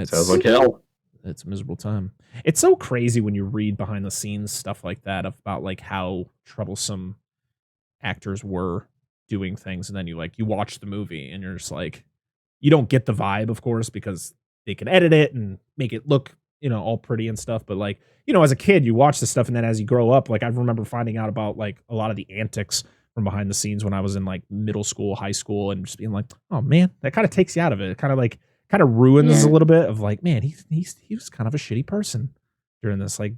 sounds like hell. It's a miserable time. It's so crazy when you read behind the scenes stuff like that about like how troublesome actors were doing things, and then you watch the movie and you're just like, you don't get the vibe, of course, because they can edit it and make it look, all pretty and stuff, but like, as a kid you watch this stuff, and then as you grow up, like I remember finding out about like a lot of the antics from behind the scenes when I was in like middle school, high school, and just being like, oh man, that kind of takes you out of it. It kind of ruins a little bit of like, man, he was kind of a shitty person during this. Like,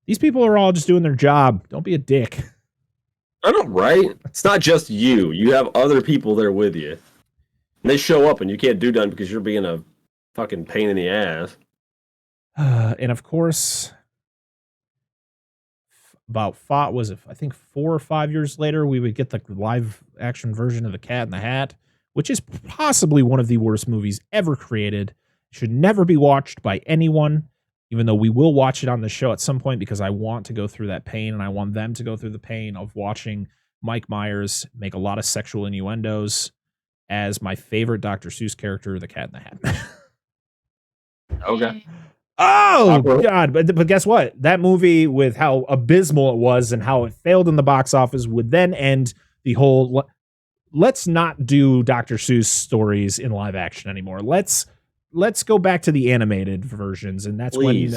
these people are all just doing their job. Don't be a dick. I know, right? It's not just you. You have other people there with you. And they show up and you can't do nothing because you're being a fucking pain in the ass. And of course, I think 4 or 5 years later, we would get the live action version of The Cat in the Hat, which is possibly one of the worst movies ever created. Should never be watched by anyone, even though we will watch it on the show at some point because I want to go through that pain, and I want them to go through the pain of watching Mike Myers make a lot of sexual innuendos as my favorite Dr. Seuss character, the Cat in the Hat. Okay. Oh, God. But guess what? That movie, with how abysmal it was and how it failed in the box office, would then end the whole, let's not do Dr. Seuss stories in live action anymore. Let's go back to the animated versions. And that's when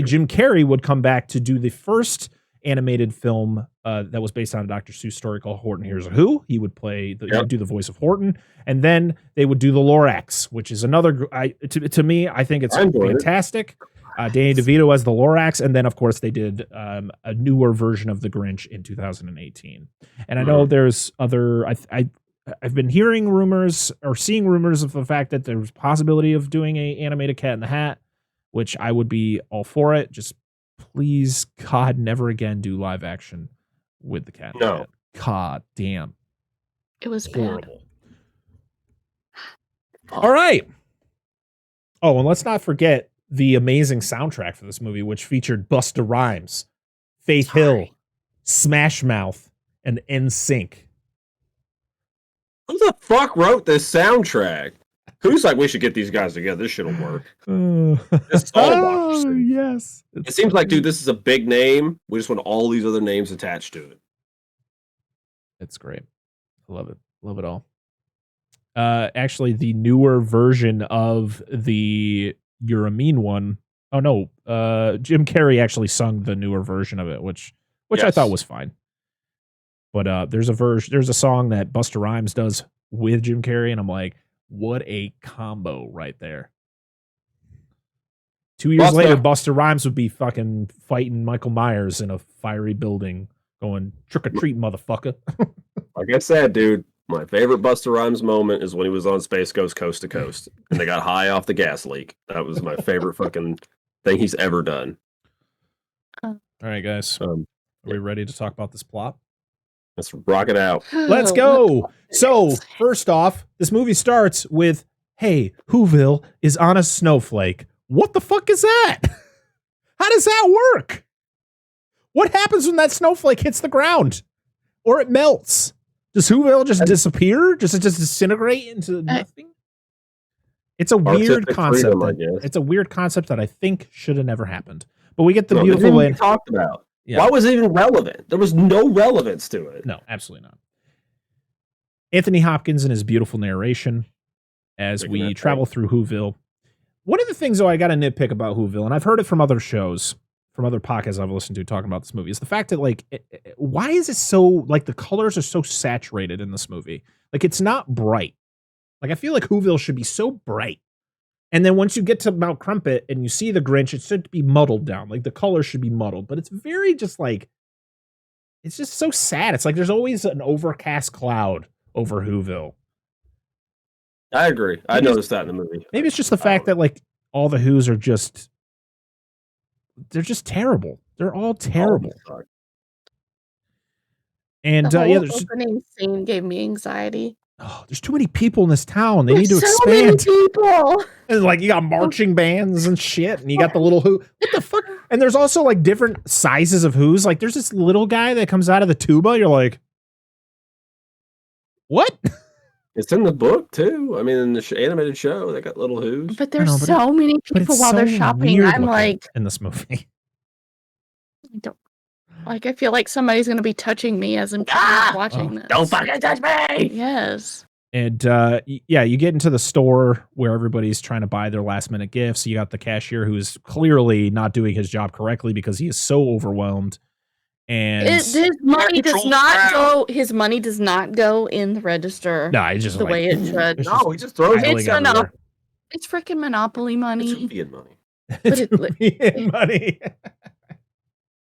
Jim Carrey would come back to do the first animated film that was based on a Dr. Seuss story called Horton Hears a Who. He would he would do the voice of Horton. And then they would do the Lorax, which is another, to me, I think it's fantastic. Danny DeVito as the Lorax. And then, of course, they did a newer version of the Grinch in 2018. And I know there's other, I've been hearing rumors or seeing rumors of the fact that there's a possibility of doing a animated Cat in the Hat, which I would be all for it. Just please, God, never again do live action with the Cat in the Hat. God damn. It was horrible. All right. Oh, and let's not forget the amazing soundtrack for this movie, which featured Busta Rhymes, Faith Hill, Smash Mouth, and NSYNC. Who the fuck wrote this soundtrack? Who's like, we should get these guys together. This shit'll work. Yes. It seems like, dude, this is a big name. We just want all these other names attached to it. It's great. I love it. Love it all. Actually, the newer version of the You're a Mean One. Oh, no. Jim Carrey actually sung the newer version of it, which I thought was fine. But there's a song that Busta Rhymes does with Jim Carrey, and I'm like, what a combo right there. 2 years later, Busta Rhymes would be fucking fighting Michael Myers in a fiery building, going trick or treat, motherfucker. Like I said, dude, My favorite Busta Rhymes moment is when he was on Space Ghost Coast to Coast, and they got high off the gas leak. That was my favorite fucking thing he's ever done. All right, guys. Are we ready to talk about this plot? Let's rock it out. Let's go. So, first off, this movie starts with, hey, Whoville is on a snowflake. What the fuck is that? How does that work? What happens when that snowflake hits the ground? Or it melts? Does Whoville just disappear? Does it just disintegrate into nothing? It's a weird concept. It's a weird concept that I think should have never happened. But we get the beautiful end. Talked about. Yeah. Why was it even relevant? There was no relevance to it. No, absolutely not. Anthony Hopkins and his beautiful narration as we travel through Whoville. One of the things, though, I got to nitpick about Whoville, and I've heard it from other shows, from other podcasts I've listened to talking about this movie, is the fact that, like, why is it so, like, the colors are so saturated in this movie? Like, it's not bright. Like, I feel like Whoville should be so bright. And then once you get to Mount Crumpet and you see the Grinch, it should be muddled down. Like, the colors should be muddled. But it's very just, like, it's just so sad. It's like there's always an overcast cloud over Whoville. I agree. I noticed that in the movie. Maybe it's just the fact that, like, all the Whos are just, they're just terrible. They're all terrible. And the yeah, whole opening scene gave me anxiety. Oh, there's too many people in this town. They need to expand. So many people. And like you got marching bands and shit, and you got the little Who. What the fuck? And there's also like different sizes of Whos. Like there's this little guy that comes out of the tuba. You're like, what? It's in the book too. I mean, in the animated show, they got little Whos. But there's so many people while they're shopping. I'm like, in this movie, I don't. Like, I feel like somebody's going to be touching me as I'm watching this. Don't fucking touch me! Yes. And, yeah, you get into the store where everybody's trying to buy their last-minute gifts. You got the cashier who is clearly not doing his job correctly because he is so overwhelmed. And his money does not go in the register. No, he just the way it should. No, he just throws it. It's freaking Monopoly money. It's Julian money. It's money.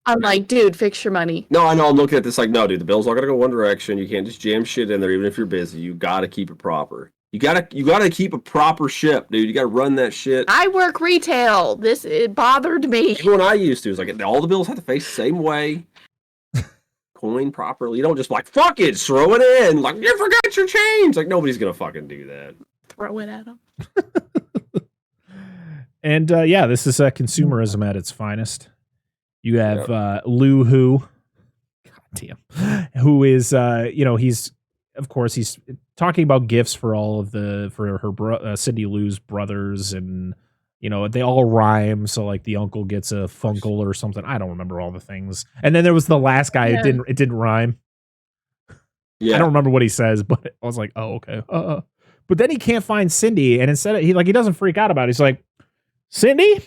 I'm like, dude, fix your money. No, I know. I'm looking at this like, no, dude, the bill's not gonna go one direction. You can't just jam shit in there, even if you're busy. You gotta keep it proper. You gotta keep a proper ship, dude. You gotta run that shit. I work retail. It bothered me. Even when I used to, it's like all the bills have to face the same way. Coin properly. You don't just like fuck it, throw it in. Like you forgot your change. Like nobody's gonna fucking do that. Throw it at them. And yeah, this is consumerism at its finest. You have Lou Who, goddamn, who is he's talking about gifts for all of her Cindy Lou's brothers, and they all rhyme. So like the uncle gets a funkle or something. I don't remember all the things. And then there was the last guy. Yeah. It didn't rhyme. Yeah, I don't remember what he says, but I was like, oh okay. But then he can't find Cindy, and instead he doesn't freak out about it. He's like, Cindy,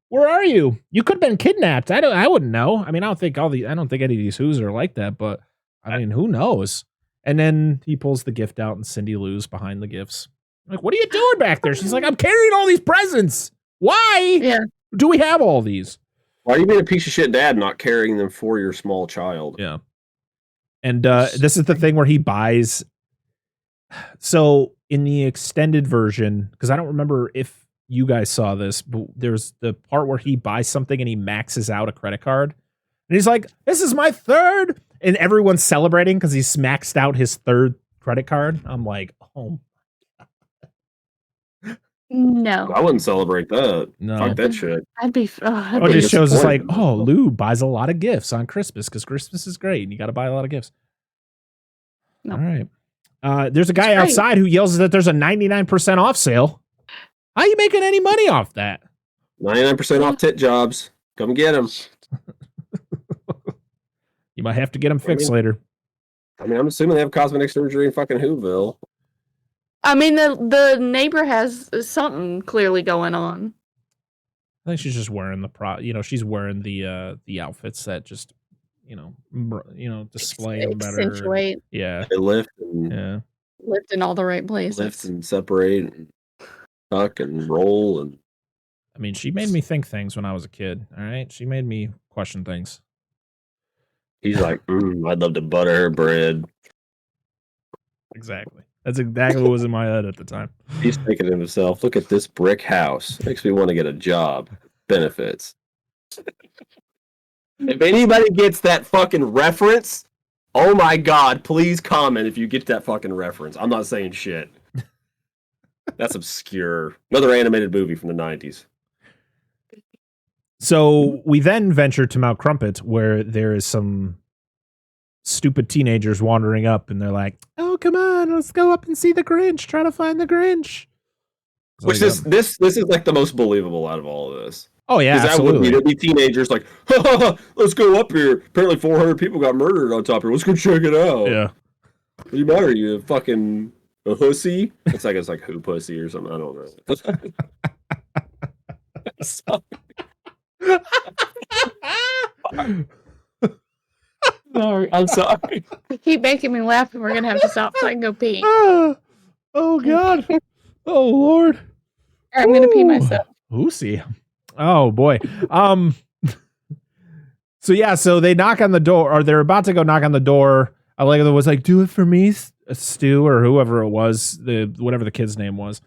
where are you? You could have been kidnapped. I wouldn't know. I mean, I don't think any of these Whos are like that, but I mean, who knows? And then he pulls the gift out, and Cindy Lou's behind the gifts. I'm like, what are you doing back there? She's like, I'm carrying all these presents. Why do we have all these? Why are you being a piece of shit dad not carrying them for your small child? Yeah. And this is the thing where he buys. So in the extended version, because I don't remember if you guys saw this, but there's the part where he buys something and he maxes out a credit card. And he's like, this is my third. And everyone's celebrating because he's maxed out his third credit card. I'm like, oh. No. I wouldn't celebrate that. No. Fuck that shit. It just shows us like, oh, Lou buys a lot of gifts on Christmas because Christmas is great and you got to buy a lot of gifts. No. All right. There's a guy outside who yells that there's a 99% off sale. How are you making any money off that? 99% off tit jobs. Come get them. You might have to get them fixed later. I mean, I'm assuming they have cosmetic surgery in fucking Whoville. I mean, the neighbor has something clearly going on. I think she's just wearing she's wearing the outfits that just, display them better. Accentuate. Yeah. They lift and lift in all the right places. Lift and separate and tuck and roll. And I mean, she made me think things when I was a kid. All right. She made me question things. He's like, I'd love to butter her bread. Exactly. That's exactly what was in my head at the time. He's thinking to himself, look at this brick house. Makes me want to get a job. Benefits. If anybody gets that fucking reference, oh my god, please comment if you get that fucking reference. I'm not saying shit. That's obscure. Another animated movie from the 90s. So we then venture to Mount Crumpet, where there is some stupid teenagers wandering up, and they're like, "Oh, come on, let's go up and see the Grinch. Try to find the Grinch." Which this is like the most believable out of all of this. Oh yeah, absolutely. There'd be teenagers like, ha, ha, ha, let's go up here. Apparently 400 people got murdered on top here. Let's go check it out. Yeah. What do you matter? You fucking a hussy? It's like who pussy or something. I don't know. Sorry, I'm sorry. You keep making me laugh, and we're gonna have to stop so I can go pee. Oh god. Oh lord. I'm gonna pee myself. Lucy. Oh boy. So they knock on the door, or they're about to go knock on the door. I like it was like, do it for me, Stu, or whoever it was, whatever the kid's name was.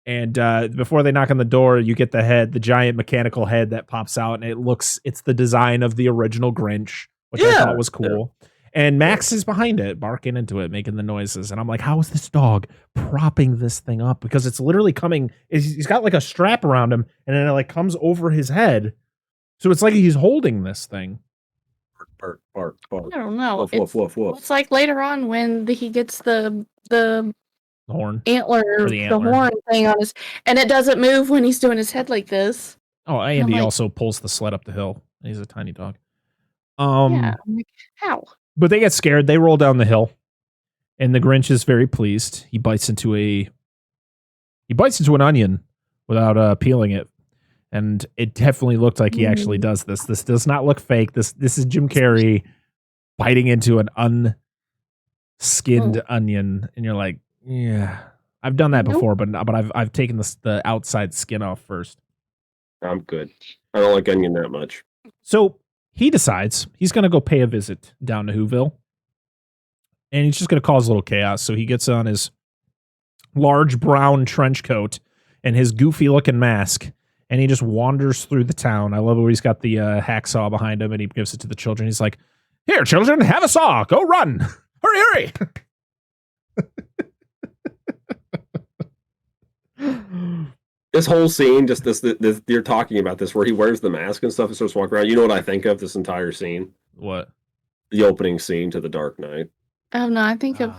And before they knock on the door, you get the giant mechanical head that pops out, and it's the design of the original Grinch, which I thought was cool. Yeah. And Max is behind it, barking into it, making the noises. And I'm like, how is this dog propping this thing up? Because it's literally coming. He's got like a strap around him, and then it like comes over his head. So it's like he's holding this thing. Bark. I don't know. Woof. It's like later on when he gets the horn, the horn thing on his, and it doesn't move when he's doing his head like this. Oh, and he also pulls the sled up the hill. He's a tiny dog. Yeah, I'm like, how? But they get scared. They roll down the hill, and the Grinch is very pleased. He bites into an onion without peeling it, and it definitely looked like he actually does this. This does not look fake. This is Jim Carrey biting into an unskinned onion, and you're like, yeah, I've done that before, but I've taken the outside skin off first. I'm good. I don't like onion that much. So he decides he's going to go pay a visit down to Whoville, and he's just going to cause a little chaos. So he gets on his large brown trench coat and his goofy looking mask, and he just wanders through the town. I love it where he's got the hacksaw behind him, and he gives it to the children. He's like, "Here, children, have a saw. Go run. Hurry. This whole scene, just this you're talking about this, where he wears the mask and stuff and starts walking around. You know what I think of this entire scene? What? The opening scene to The Dark Knight. Oh no, I think of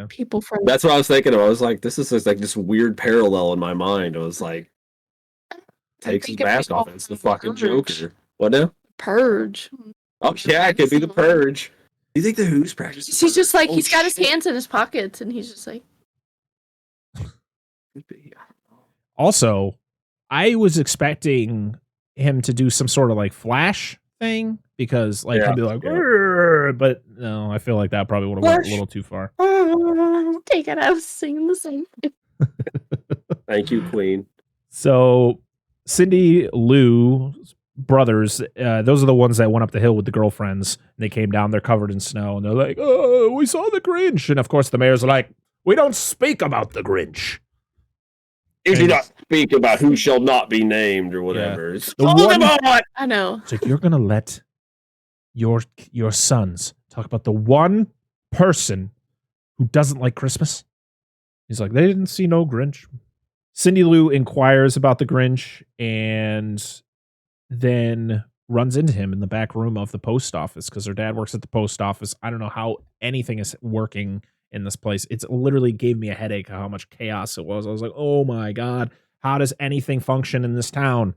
people from. That's what I was thinking of. I was like, this is just like this weird parallel in my mind. I was like, takes his mask off. It's the fucking Joker. What now? Purge. Oh yeah, it could be the Purge. Do you think the Who's practicing? He's just like he's got his hands in his pockets, and he's just like. Also, I was expecting him to do some sort of like Flash thing because like he'd be like, but no, I feel like that probably would have went a little too far. Take it out, singing the same thing. Thank you, Queen. So Cindy Lou's brothers, those are the ones that went up the hill with the girlfriends. And they came down, they're covered in snow, and they're like, "Oh, we saw the Grinch." And of course, the mayor's like, "We don't speak about the Grinch. You do not speak about who shall not be named," or whatever. Yeah. I know. So you're gonna let your sons talk about the one person who doesn't like Christmas? He's like, they didn't see no Grinch. Cindy Lou inquires about the Grinch and then runs into him in the back room of the post office because her dad works at the post office. I don't know how anything is working in this place. It's literally gave me a headache how much chaos it was. I was like, oh my God, how does anything function in this town?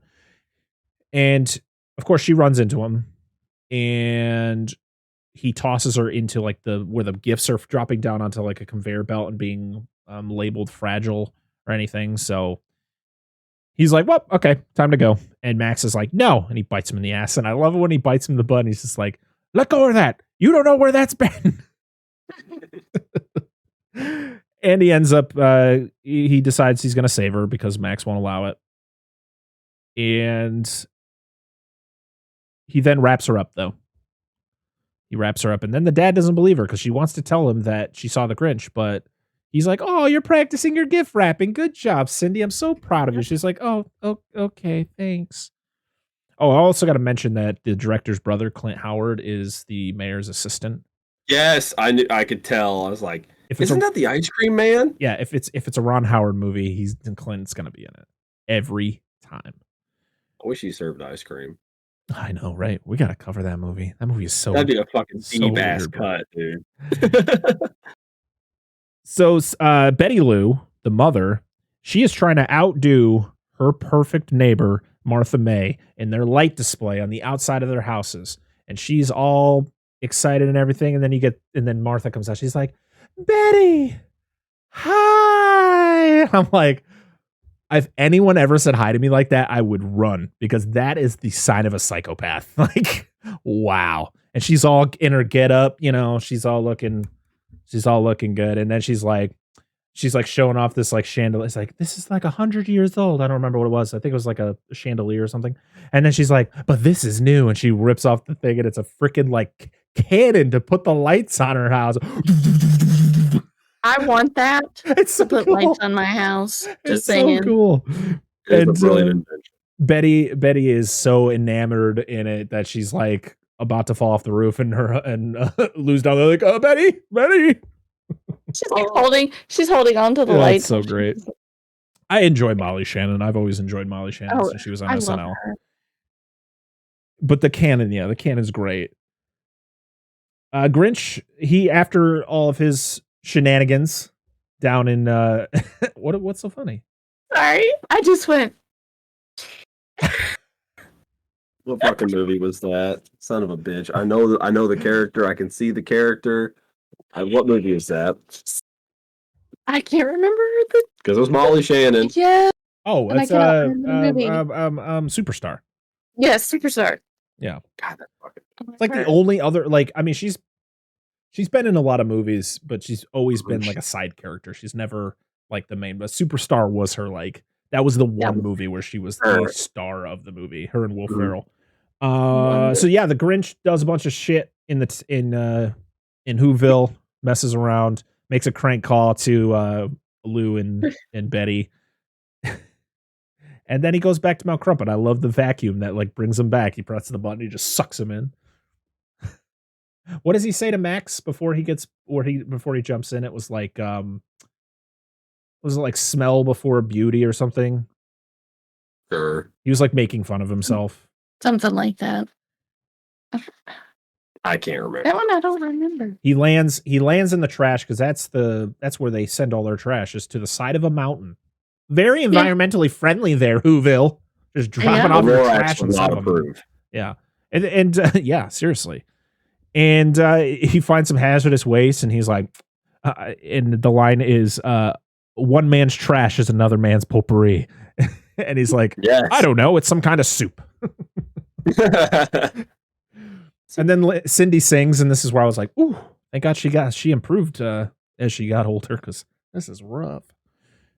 And of course she runs into him and he tosses her into like where the gifts are dropping down onto like a conveyor belt and being labeled fragile or anything. So he's like, well, okay, time to go. And Max is like, no. And he bites him in the ass. And I love it when he bites him in the butt and he's just like, let go of that. You don't know where that's been. And he ends up he decides he's going to save her because Max won't allow it. And he then wraps her up, though. He wraps her up, and then the dad doesn't believe her because she wants to tell him that she saw the Grinch, but he's like, "Oh, you're practicing your gift wrapping. Good job, Cindy. I'm so proud of you." She's like, "Oh, okay, thanks." Oh, I also got to mention that the director's brother, Clint Howard, is the mayor's assistant. Yes, I knew. I could tell. I was like, "Isn't that the ice cream man?" Yeah, if it's a Ron Howard movie, Clint's gonna be in it every time. I wish he served ice cream. I know, right? We gotta cover that movie. That movie is so. That'd be a fucking deep ass weird, cut, dude. So, Betty Lou, the mother, she is trying to outdo her perfect neighbor, Martha May, in their light display on the outside of their houses, and she's all excited and everything. And then Martha comes out. She's like, "Betty, hi." I'm like, if anyone ever said hi to me like that, I would run, because that is the sign of a psychopath. Like, wow. And she's all in her get up, she's all looking good. And then she's like showing off this like chandelier. It's like, this is like 100 years old. I don't remember what it was. I think it was like a chandelier or something. And then she's like, but this is new. And she rips off the thing, and it's a freaking like cannon to put the lights on her house. I want that. It's so to put cool. lights on my house. Just it's saying. So cool. It's a brilliant invention. Betty is so enamored in it that she's like about to fall off the roof, and Lou's down there like, "Oh, Betty." She's holding on to the lights. That's so great. I enjoy Molly Shannon. I've always enjoyed Molly Shannon since she was on SNL. But the cannon's great. Grinch, he, after all of his shenanigans down in what's so funny? Sorry, I just went. What fucking movie was that? Son of a bitch! I know the character. I can see the character. What movie is that? I can't remember because it was Molly Shannon. Yeah. Oh, it's Superstar. Yes, Superstar. Yeah. God, that fucking. It's like the only other, like, I mean, she's been in a lot of movies, but she's always been like a side character. She's never like the main. But Superstar was her, like, that was the one movie where she was the star of the movie. Her and Will Ferrell. So yeah, the Grinch does a bunch of shit in Whoville, messes around, makes a crank call to Lou and Betty. And then he goes back to Mount Crumpet. I love the vacuum that like brings him back. He presses the button, he just sucks him in. What does he say to Max before he jumps in? It was like was it like smell before beauty or something? Sure. He was like making fun of himself. Something like that. I can't remember. That one I don't remember. He lands in the trash, because that's where they send all their trash, is to the side of a mountain. Very environmentally friendly there, Whoville. Just dropping off your trash and stuff. Yeah. And yeah, seriously. And he finds some hazardous waste, and he's like, and the line is, one man's trash is another man's potpourri. And he's like, yes. I don't know, it's some kind of soup. And then Cindy sings, and this is where I was like, ooh, thank God she improved as she got older, because this is rough.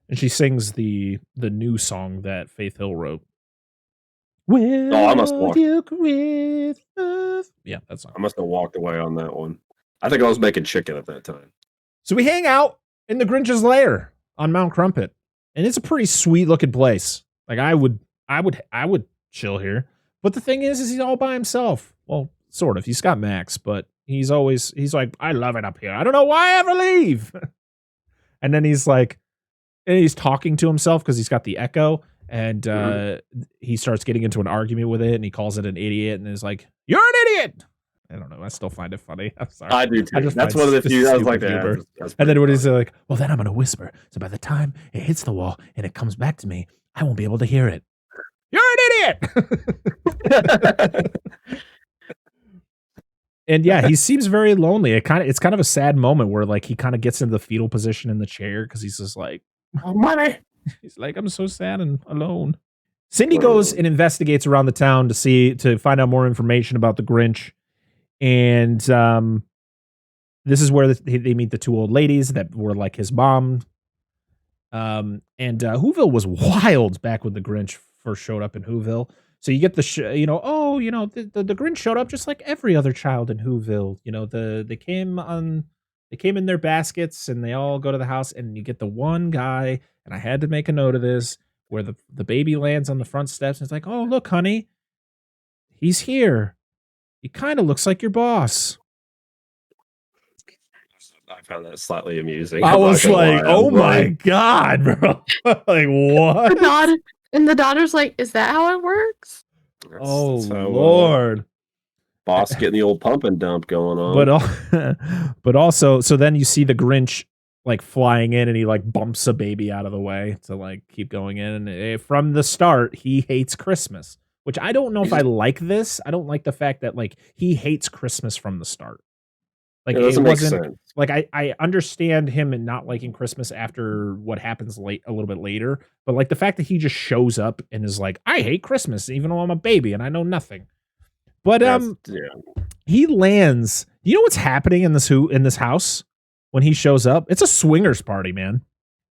And she sings the new song that Faith Hill wrote. I must walk. Yeah, that song. I must have walked away on that one. I think I was making chicken at that time. So we hang out in the Grinch's lair on Mount Crumpet, and it's a pretty sweet looking place. Like I would chill here. But the thing is he's all by himself. Well, sort of. He's got Max, but he's like, I love it up here. I don't know why I ever leave. And then he's like, and he's talking to himself because he's got the echo, and he starts getting into an argument with it, and he calls it an idiot, and is like, "You're an idiot." I don't know. I still find it funny. I'm sorry. I do too. That's one of the few. I was like, and then when he's like, "Well, then I'm gonna whisper, so by the time it hits the wall and it comes back to me, I won't be able to hear it." You're an idiot. And yeah, he seems very lonely. It's kind of a sad moment where like he kind of gets into the fetal position in the chair, because he's just like, oh, money. He's like, I'm so sad and alone. Cindy goes and investigates around the town to find out more information about the Grinch. And this is where they meet the two old ladies that were like his mom. And Whoville was wild back when the Grinch first showed up in Whoville. So you get the Grinch showed up just like every other child in Whoville. They came on They came in their baskets and they all go to the house, and you get the one guy, and I had to make a note of this, where the baby lands on the front steps and it's like, oh, look, honey, he's here. He kind of looks like your boss. I found that slightly amusing. I was like, oh my God, bro. Like, what? And the daughter's like, is that how it works? Oh, Lord. Boss getting the old pump and dump going on. But also, so then you see the Grinch like flying in, and he like bumps a baby out of the way to like keep going in. And from the start, he hates Christmas, which I don't know if I like this. I don't like the fact that like he hates Christmas from the start. Like, it doesn't make sense. Like, I understand him and not liking Christmas after what happens a little bit later, but like the fact that he just shows up and is like, I hate Christmas, even though I'm a baby and I know nothing. But he lands. You know what's happening in this house when he shows up? It's a swingers party, man.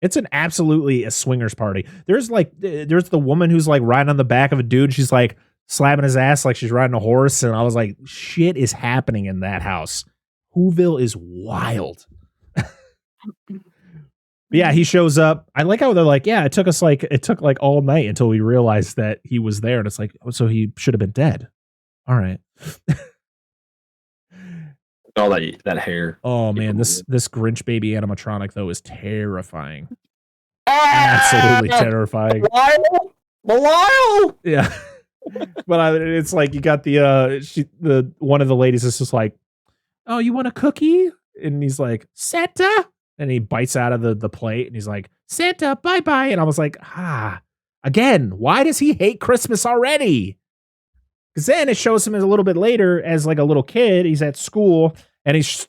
It's absolutely a swingers party. There's the woman who's like riding on the back of a dude. She's like slapping his ass like she's riding a horse, and I was like, shit is happening in that house. Whoville is wild. But yeah, he shows up. I like how they're like, yeah, it took all night until we realized that he was there, and it's like, oh, so he should have been dead. All right. Oh, that hair. Oh man, this Grinch baby animatronic though is terrifying. Absolutely terrifying. Belial! Yeah. But it's like you got the one of the ladies is just like, oh, you want a cookie? And he's like, Santa? And he bites out of the plate and he's like, Santa, bye-bye. And I was like, again, why does he hate Christmas already? Because then it shows him a little bit later as like a little kid. He's at school and he's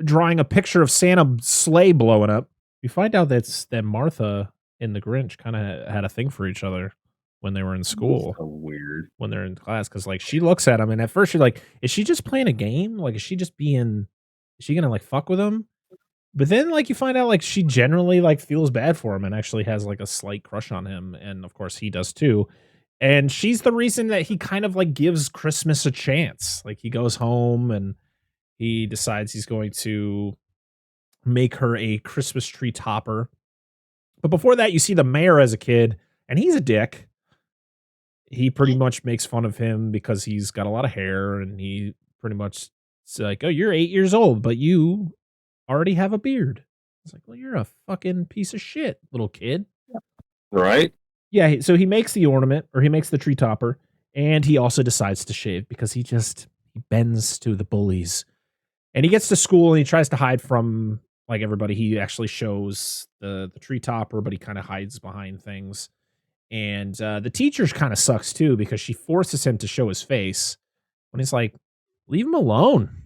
drawing a picture of Santa's sleigh blowing up. You find out that Martha and the Grinch kind of had a thing for each other when they were in school. So weird. When they're in class. Because like she looks at him and at first you're like, is she just playing a game? Like, is she going to like fuck with him? But then like you find out like she generally like feels bad for him and actually has like a slight crush on him. And of course he does too. And she's the reason that he kind of like gives Christmas a chance. Like he goes home and he decides he's going to make her a Christmas tree topper. But before that, you see the mayor as a kid, and he's a dick. He pretty much makes fun of him because he's got a lot of hair, and he pretty much is like, oh, you're 8 years old, but you already have a beard. It's like, well, you're a fucking piece of shit, little kid. Right? Yeah, so he makes the ornament, or he makes the tree topper, and he also decides to shave because he bends to the bullies. And he gets to school and he tries to hide from like everybody. He actually shows the tree topper, but he kind of hides behind things. And the teacher kind of sucks too because she forces him to show his face when he's like, leave him alone.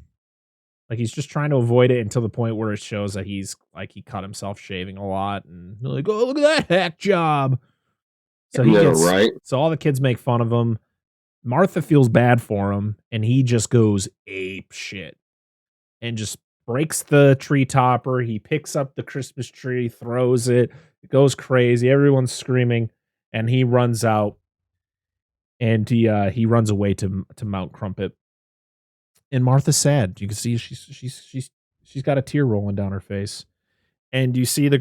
Like he's just trying to avoid it until the point where it shows that he's like he cut himself shaving a lot, and they're like, oh, look at that hack job. So So all the kids make fun of him. Martha feels bad for him, and he just goes ape shit and just breaks the tree topper. He picks up the Christmas tree, throws it. It goes crazy. Everyone's screaming, and he runs out, and he runs away to Mount Crumpet. And Martha's sad. You can see she's got a tear rolling down her face. And you see the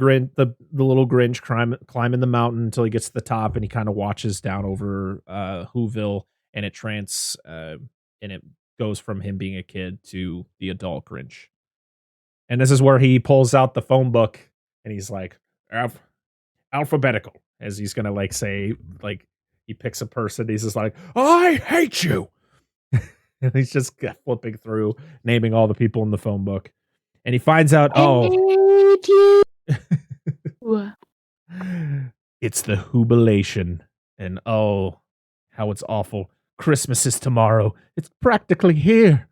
little Grinch climbing the mountain until he gets to the top, and he kind of watches down over Whoville, and it goes from him being a kid to the adult Grinch. And this is where he pulls out the phone book, and he's like, alphabetical, as he's gonna like say, like he picks a person. He's just like, I hate you. And he's just flipping through, naming all the people in the phone book. And he finds out, it's the Whobilation. And oh, how it's awful. Christmas is tomorrow. It's practically here.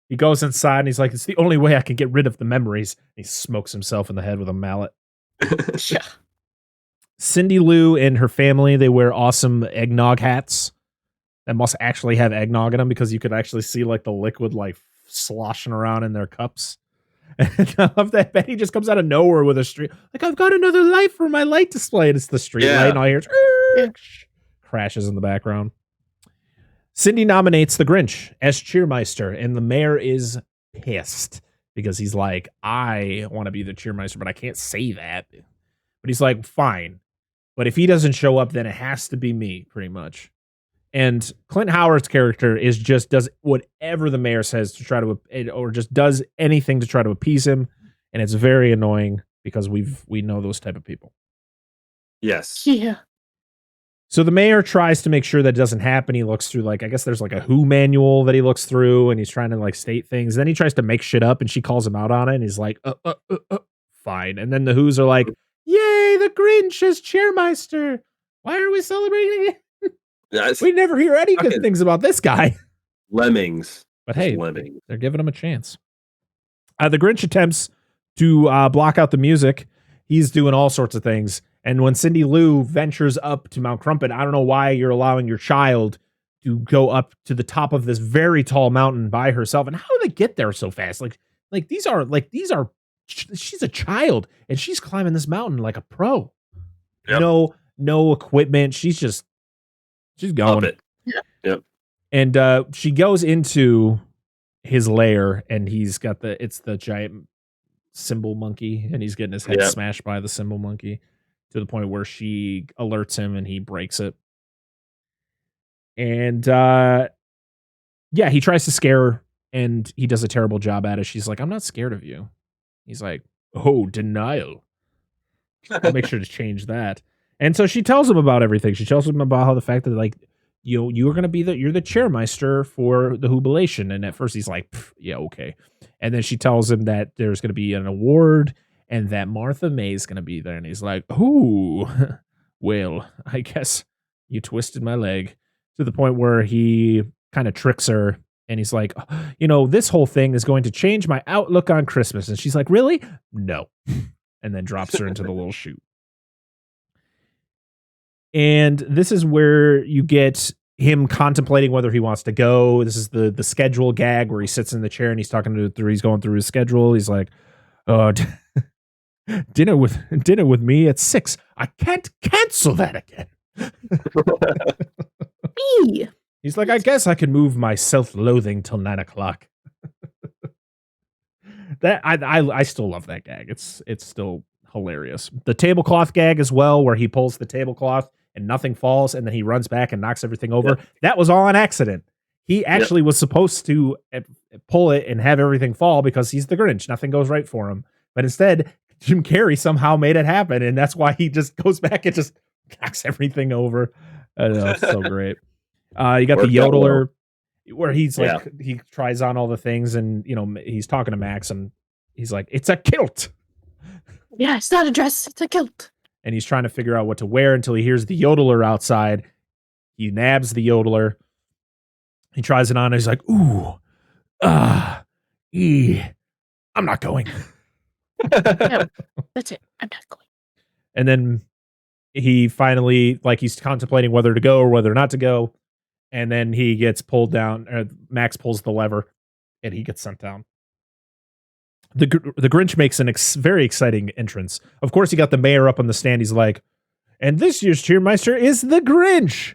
He goes inside and he's like, it's the only way I can get rid of the memories. He smokes himself in the head with a mallet. Yeah. Cindy Lou and her family, they wear awesome eggnog hats that must actually have eggnog in them because you could actually see like the liquid like sloshing around in their cups. And I love that Betty just comes out of nowhere with a street. Like, I've got another light for my light display. And it's the street light, and I hear crashes in the background. Cindy nominates the Grinch as cheermeister, and the mayor is pissed because he's like, I want to be the cheermeister, but I can't say that. But he's like, fine. But if he doesn't show up, then it has to be me, pretty much. And Clint Howard's character does whatever the mayor says to try to, or just does anything to try to appease him. And it's very annoying because we know those type of people. Yes. Yeah. So the mayor tries to make sure that doesn't happen. He looks through, like, I guess there's like a Who manual that he looks through, and he's trying to like state things. Then he tries to make shit up, and she calls him out on it, and he's like, fine. And then the Who's are like, yay, the Grinch is cheermeister. Why are we celebrating it? We never hear any good things about this guy. Lemmings. But hey, they're giving him a chance. The Grinch attempts to block out the music. He's doing all sorts of things. And when Cindy Lou ventures up to Mount Crumpet, I don't know why you're allowing your child to go up to the top of this very tall mountain by herself. And how do they get there so fast? She's a child and she's climbing this mountain like a pro. Yep. No equipment. She's going. Yep. And she goes into his lair, and he's got the giant cymbal monkey, and he's getting his head smashed by the cymbal monkey to the point where she alerts him and he breaks it. And he tries to scare her, and he does a terrible job at it. She's like, I'm not scared of you. He's like, oh, denial. I'll make sure to change that. And so she tells him about everything. She tells him about how the fact that, like, you're going to be you're the chairmeister for the Jubilation. And at first he's like, yeah, okay. And then she tells him that there's going to be an award and that Martha May is going to be there. And he's like, ooh, well, I guess you twisted my leg, to the point where he kind of tricks her. And he's like, this whole thing is going to change my outlook on Christmas. And she's like, really? No. And then drops her into the little chute. And this is where you get him contemplating whether he wants to go. This is the schedule gag where he sits in the chair and he's he's going through his schedule. He's like, oh, dinner with me at 6. I can't cancel that again. Me. He's like, I guess I can move my self-loathing till 9 o'clock. That I still love that gag. It's still hilarious. The tablecloth gag as well, where he pulls the tablecloth and nothing falls, and then he runs back and knocks everything over. Yep. That was all an accident. He actually was supposed to pull it and have everything fall because he's the Grinch. Nothing goes right for him. But instead, Jim Carrey somehow made it happen, and that's why he just goes back and just knocks everything over. I know, it's so great. You got the yodeler, where he's like, he tries on all the things, and he's talking to Max, and he's like, "It's a kilt." Yeah, it's not a dress; it's a kilt. And he's trying to figure out what to wear until he hears the yodeler outside. He nabs the yodeler. He tries it on, and he's like, "Ooh, I'm not going." No, that's it. I'm not going. And then he finally, he's contemplating whether to go or whether not to go. And then he gets pulled down. Max pulls the lever, and he gets sent down. The Grinch makes very exciting entrance. Of course, he got the mayor up on the stand. He's like, and this year's cheermeister is the Grinch.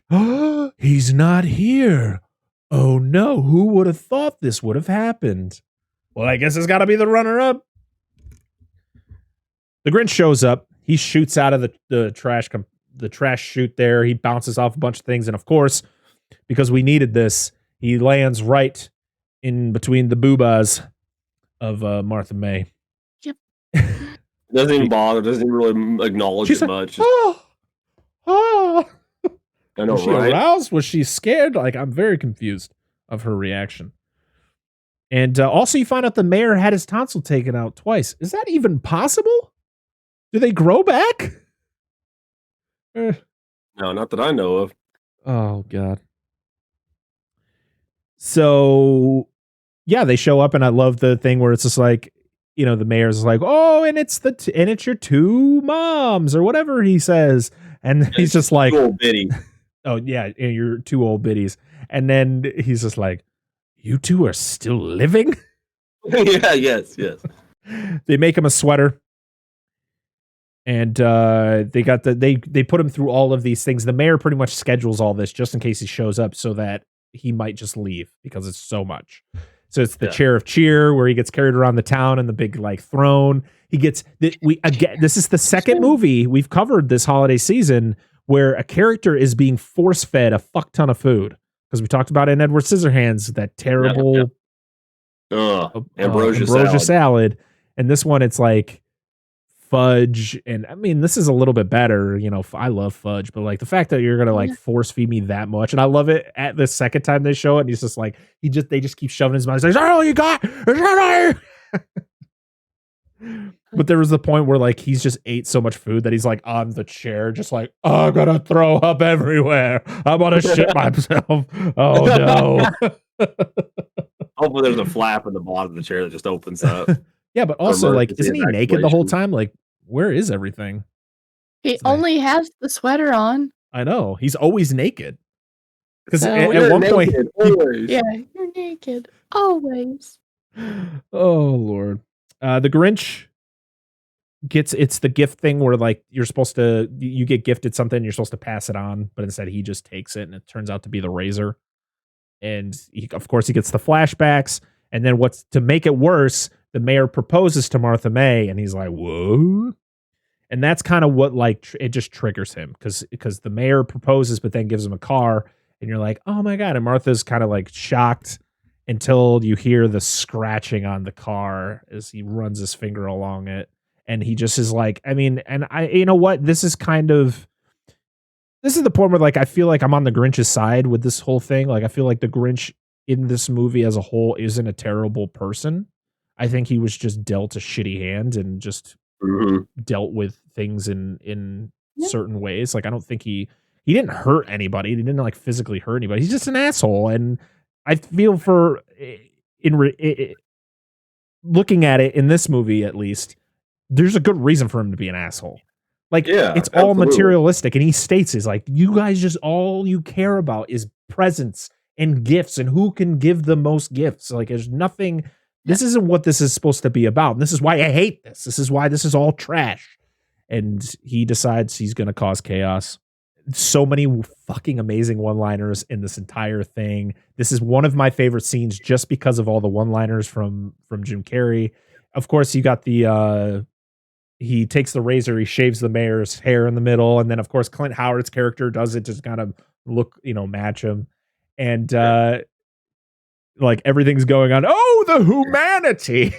He's not here. Oh, no. Who would have thought this would have happened? Well, I guess it's got to be the runner-up. The Grinch shows up. He shoots out of the trash chute there. He bounces off a bunch of things. And, of course, because we needed this, he lands right in between the boobas of Martha May. Yep. Doesn't even bother. Doesn't even really acknowledge it much. Oh. I know, was she aroused? Was she scared? I'm very confused of her reaction. And also, you find out the mayor had his tonsil taken out twice. Is that even possible? Do they grow back? No, not that I know of. Oh, God. So, yeah, they show up, and I love the thing where it's just like, the mayor's like, oh, and it's your two moms, or whatever he says. And he's just like, old biddy. Oh, yeah, and your two old biddies. And then he's just like, you two are still living? Yeah, yes. They make him a sweater. And they put him through all of these things. The mayor pretty much schedules all this just in case he shows up, so that he might just leave because it's so much. So it's the chair of cheer where he gets carried around the town and the big like throne. He gets this is the second movie we've covered this holiday season where a character is being force fed a fuck ton of food, because we talked about in Edward Scissorhands that terrible ambrosia salad, and this one it's like fudge. And I mean, this is a little bit better, you know. I love fudge, but like the fact that you're gonna like force feed me that much, and I love it at the second time they show it, and he's just like they just keep shoving his mouth. He's like, "Is that all you got? Is that all?" But there was the point where like he's just ate so much food that he's like on the chair, just like, "Oh, I'm gonna throw up everywhere. I'm gonna shit myself. Oh no." Hopefully there's a flap in the bottom of the chair that just opens up. Yeah, but also like, isn't he naked the whole time? Like, where is everything? He only has the sweater on. I know, he's always naked. Because at one point, you're naked always. Oh Lord. The Grinch it's the gift thing where like you get gifted something, you're supposed to pass it on, but instead he just takes it, and it turns out to be the razor. And of course he gets the flashbacks, and then what's to make it worse, the mayor proposes to Martha May, and he's like, "Whoa." And that's kind of what like it just triggers him, because the mayor proposes but then gives him a car, and you're like, "Oh my God." And Martha's kind of like shocked until you hear the scratching on the car as he runs his finger along it. And he just is like, I mean, and you know what? This is the point where like, I feel like I'm on the Grinch's side with this whole thing. Like, I feel like the Grinch in this movie as a whole isn't a terrible person. I think he was just dealt a shitty hand and just dealt with things in certain ways. Like, I don't think he didn't hurt anybody. He didn't like physically hurt anybody. He's just an asshole. And I feel looking at it in this movie, at least, there's a good reason for him to be an asshole. Like, it's all materialistic. And he states is like, you guys just all you care about is presents and gifts and who can give the most gifts. Like, there's nothing. This isn't what this is supposed to be about. And this is why I hate this. This is why this is all trash. And he decides he's going to cause chaos. So many fucking amazing one-liners in this entire thing. This is one of my favorite scenes just because of all the one-liners from Jim Carrey. Of course, you got he takes the razor, he shaves the mayor's hair in the middle, and then of course Clint Howard's character does it to kind of look, match him. And like everything's going on. Oh, the humanity.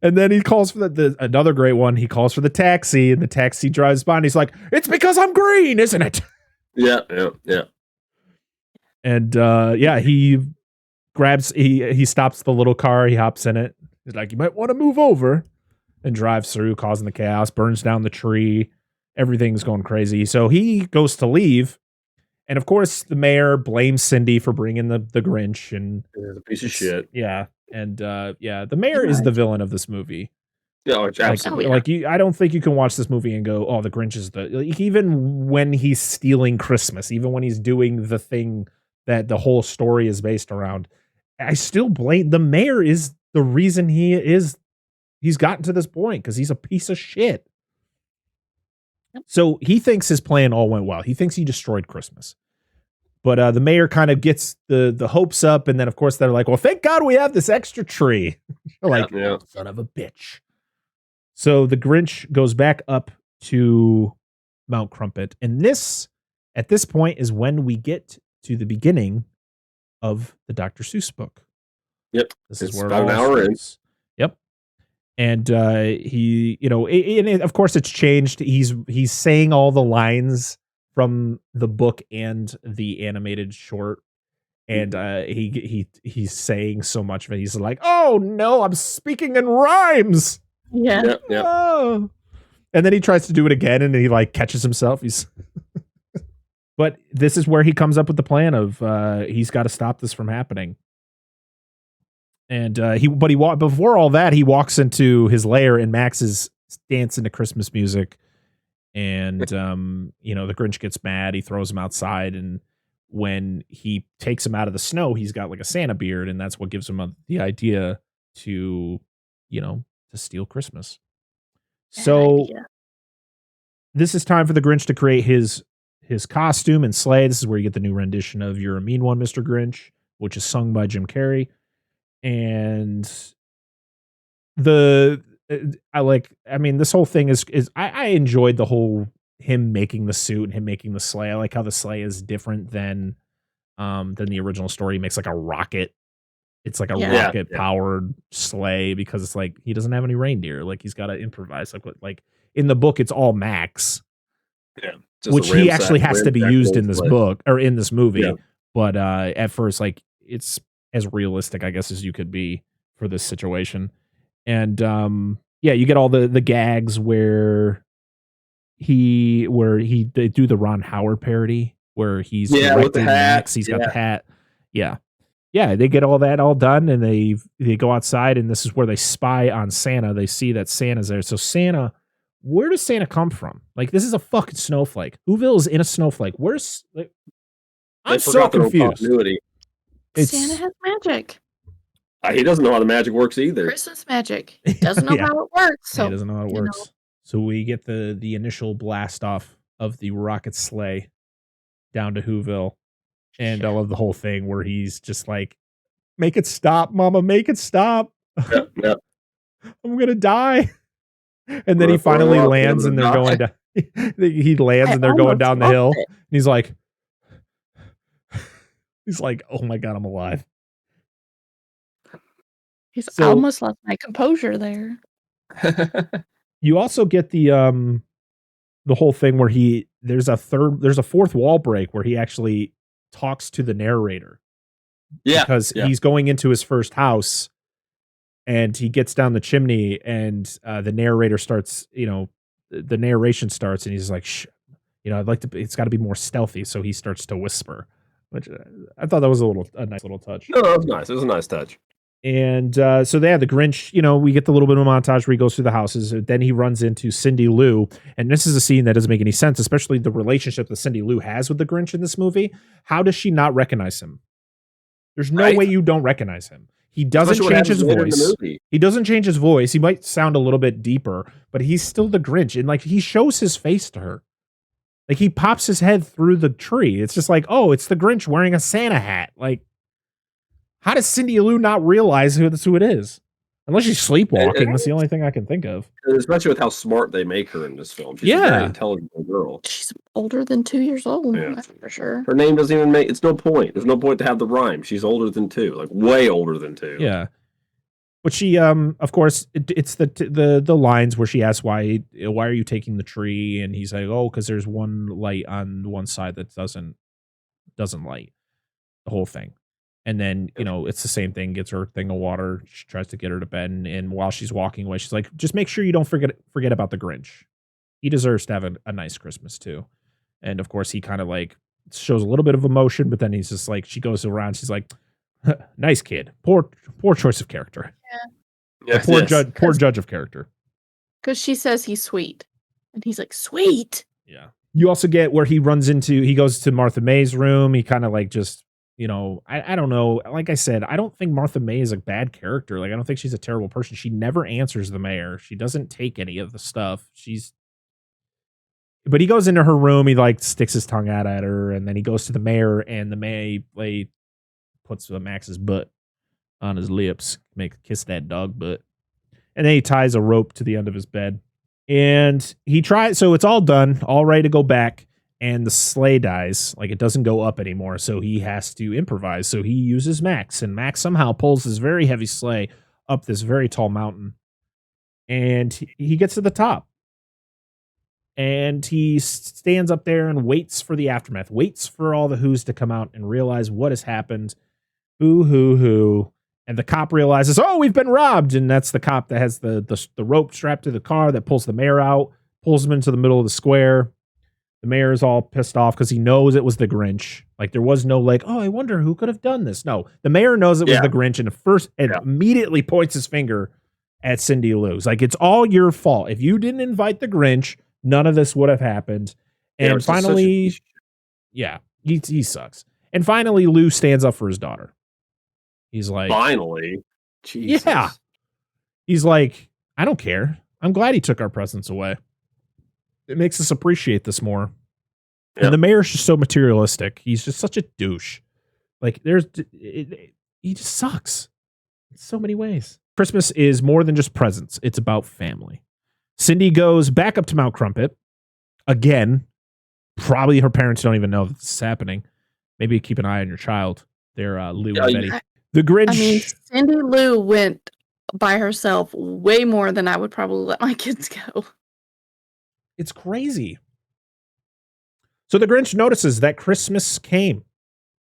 And then he calls for another great one. He calls for the taxi, and the taxi drives by, and he's like, "It's because I'm green, isn't it?" Yeah. And he stops the little car. He hops in it. He's like, "You might want to move over," and drives through, causing the chaos. Burns down the tree. Everything's going crazy. So he goes to leave, and of course, the mayor blames Cindy for bringing the Grinch, and it's a piece of shit. Yeah. And the mayor is the villain of this movie. Yeah, absolutely. Like I don't think you can watch this movie and go, "Oh, the Grinch is even when he's stealing Christmas, even when he's doing the thing that the whole story is based around." I still blame the mayor. Is the reason he's gotten to this point, because he's a piece of shit. Yep. So he thinks his plan all went well. He thinks he destroyed Christmas. But the mayor kind of gets the hopes up, and then of course they're like, "Well, thank God we have this extra tree." Like, son of a bitch. So the Grinch goes back up to Mount Crumpet, and at this point is when we get to the beginning of the Dr. Seuss book. Yep, this is where about an hour in. Yep, and he, and of course it's changed. He's saying all the lines from the book and the animated short, and he's saying so much of it. He's like, "Oh no, I'm speaking in rhymes." Yeah. Oh. And then he tries to do it again, and he like catches himself. But this is where he comes up with the plan of he's got to stop this from happening. And before all that, he walks into his lair, and Max is dancing to Christmas music. And, the Grinch gets mad. He throws him outside. And when he takes him out of the snow, he's got like a Santa beard. And that's what gives him the idea to steal Christmas. So this is time for the Grinch to create his costume and sleigh. This is where you get the new rendition of "You're a Mean One, Mr. Grinch." which is sung by JimCarrey. And this whole thing is I enjoyed the whole him making the suit and him making the sleigh. I like how the sleigh is different than the original story. He makes like a rocket. It's like a rocket powered sleigh because it's like he doesn't have any reindeer. Like he's got to improvise. Like in the book, it's all Max. Yeah. Which he actually has to be used in this book or in this movie. Yeah. But at first, like it's as realistic, I guess, as you could be for this situation. And you get all the gags where they do the Ron Howard parody where he's with the hat. Max. He's got the hat. Yeah. Yeah, they get all that all done, and they go outside, and this is where they spy on Santa. They see that Santa's there. So Santa, where does Santa come from? Like, this is a fucking snowflake. Whoville is in a snowflake. I'm so confused. Santa has magic. He doesn't know how the magic works either. Christmas magic. He doesn't know how it works. So he doesn't know how it works. So we get the initial blast off of the rocket sleigh down to Whoville. And I love the whole thing where he's just like, make it stop, Mama, make it stop. Yep. I'm going to die. And then he finally lands and they're going down. He lands and they're going down the hill. And he's like, oh my God, I'm alive. I almost lost my composure there. You also get the whole thing where there's a fourth wall break where he actually talks to the narrator. Yeah. Because he's going into his first house and he gets down the chimney and the narrator starts, the narration starts and he's like, shh, it's got to be more stealthy. So he starts to whisper, which I thought that was a nice little touch. No, that was nice. It was a nice touch. And so they have the Grinch, we get the little bit of a montage where he goes through the houses. Then he runs into Cindy Lou. And this is a scene that doesn't make any sense, especially the relationship that Cindy Lou has with the Grinch in this movie. How does she not recognize him? There's no way you don't recognize him. He doesn't change his voice. He doesn't change his voice. He might sound a little bit deeper, but he's still the Grinch. And like he shows his face to her. Like he pops his head through the tree. It's just like, oh, it's the Grinch wearing a Santa hat. Like, how does Cindy Lou not realize who it is? Unless she's sleepwalking. That's the only thing I can think of. Especially with how smart they make her in this film. She's a very intelligent girl. She's older than 2 years old, that's for sure. Her name doesn't even it's no point. There's no point to have the rhyme. She's older than 2, like way older than 2. Yeah. But she, of course, it's the lines where she asks why are you taking the tree? And he's like, oh, because there's one light on one side that doesn't light the whole thing. And then, it's the same thing, gets her a thing of water. She tries to get her to bed. And while she's walking away, she's like, just make sure you don't forget about the Grinch. He deserves to have a nice Christmas, too. And, of course, he kind of like shows a little bit of emotion. But then he's just like, she goes around. She's like, nice kid. Poor choice of character. Yeah. Poor judge of character. Because she says he's sweet. And he's like, sweet. Yeah. You also get where he goes to Martha May's room. He kind of like just... I don't know. Like I said, I don't think Martha May is a bad character. Like, I don't think she's a terrible person. She never answers the mayor. She doesn't take any of the stuff. But he goes into her room. He like sticks his tongue out at her. And then he goes to the mayor and the mayor puts Max's butt on his lips. Kiss that dog butt. And then he ties a rope to the end of his bed. And he tries. So it's all done. All ready to go back. And the sleigh dies, like it doesn't go up anymore, so he has to improvise. So he uses Max, and Max somehow pulls this very heavy sleigh up this very tall mountain. And he gets to the top. And he stands up there and waits for the aftermath, waits for all the Who's to come out and realize what has happened. Who. And the cop realizes, oh, we've been robbed. And that's the cop that has the rope strapped to the car that pulls the mayor out, pulls him into the middle of the square. The mayor is all pissed off because he knows it was the Grinch. Like there was no like, oh, I wonder who could have done this. No, the mayor knows it was the Grinch and immediately points his finger at Cindy Lou. Like, it's all your fault. If you didn't invite the Grinch, none of this would have happened. And finally, he sucks. And finally, Lou stands up for his daughter. He's like, finally, Jesus. Yeah. He's like, I don't care. I'm glad he took our presents away. It makes us appreciate this more. Yep. And the mayor's just so materialistic. He's just such a douche. Like he just sucks in so many ways. Christmas is more than just presents. It's about family. Cindy goes back up to Mount Crumpet again. Probably her parents don't even know that this is happening. Maybe keep an eye on your child. They're Lou and Betty. The Grinch. I mean, Cindy Lou went by herself way more than I would probably let my kids go. It's crazy. So the Grinch notices that Christmas came,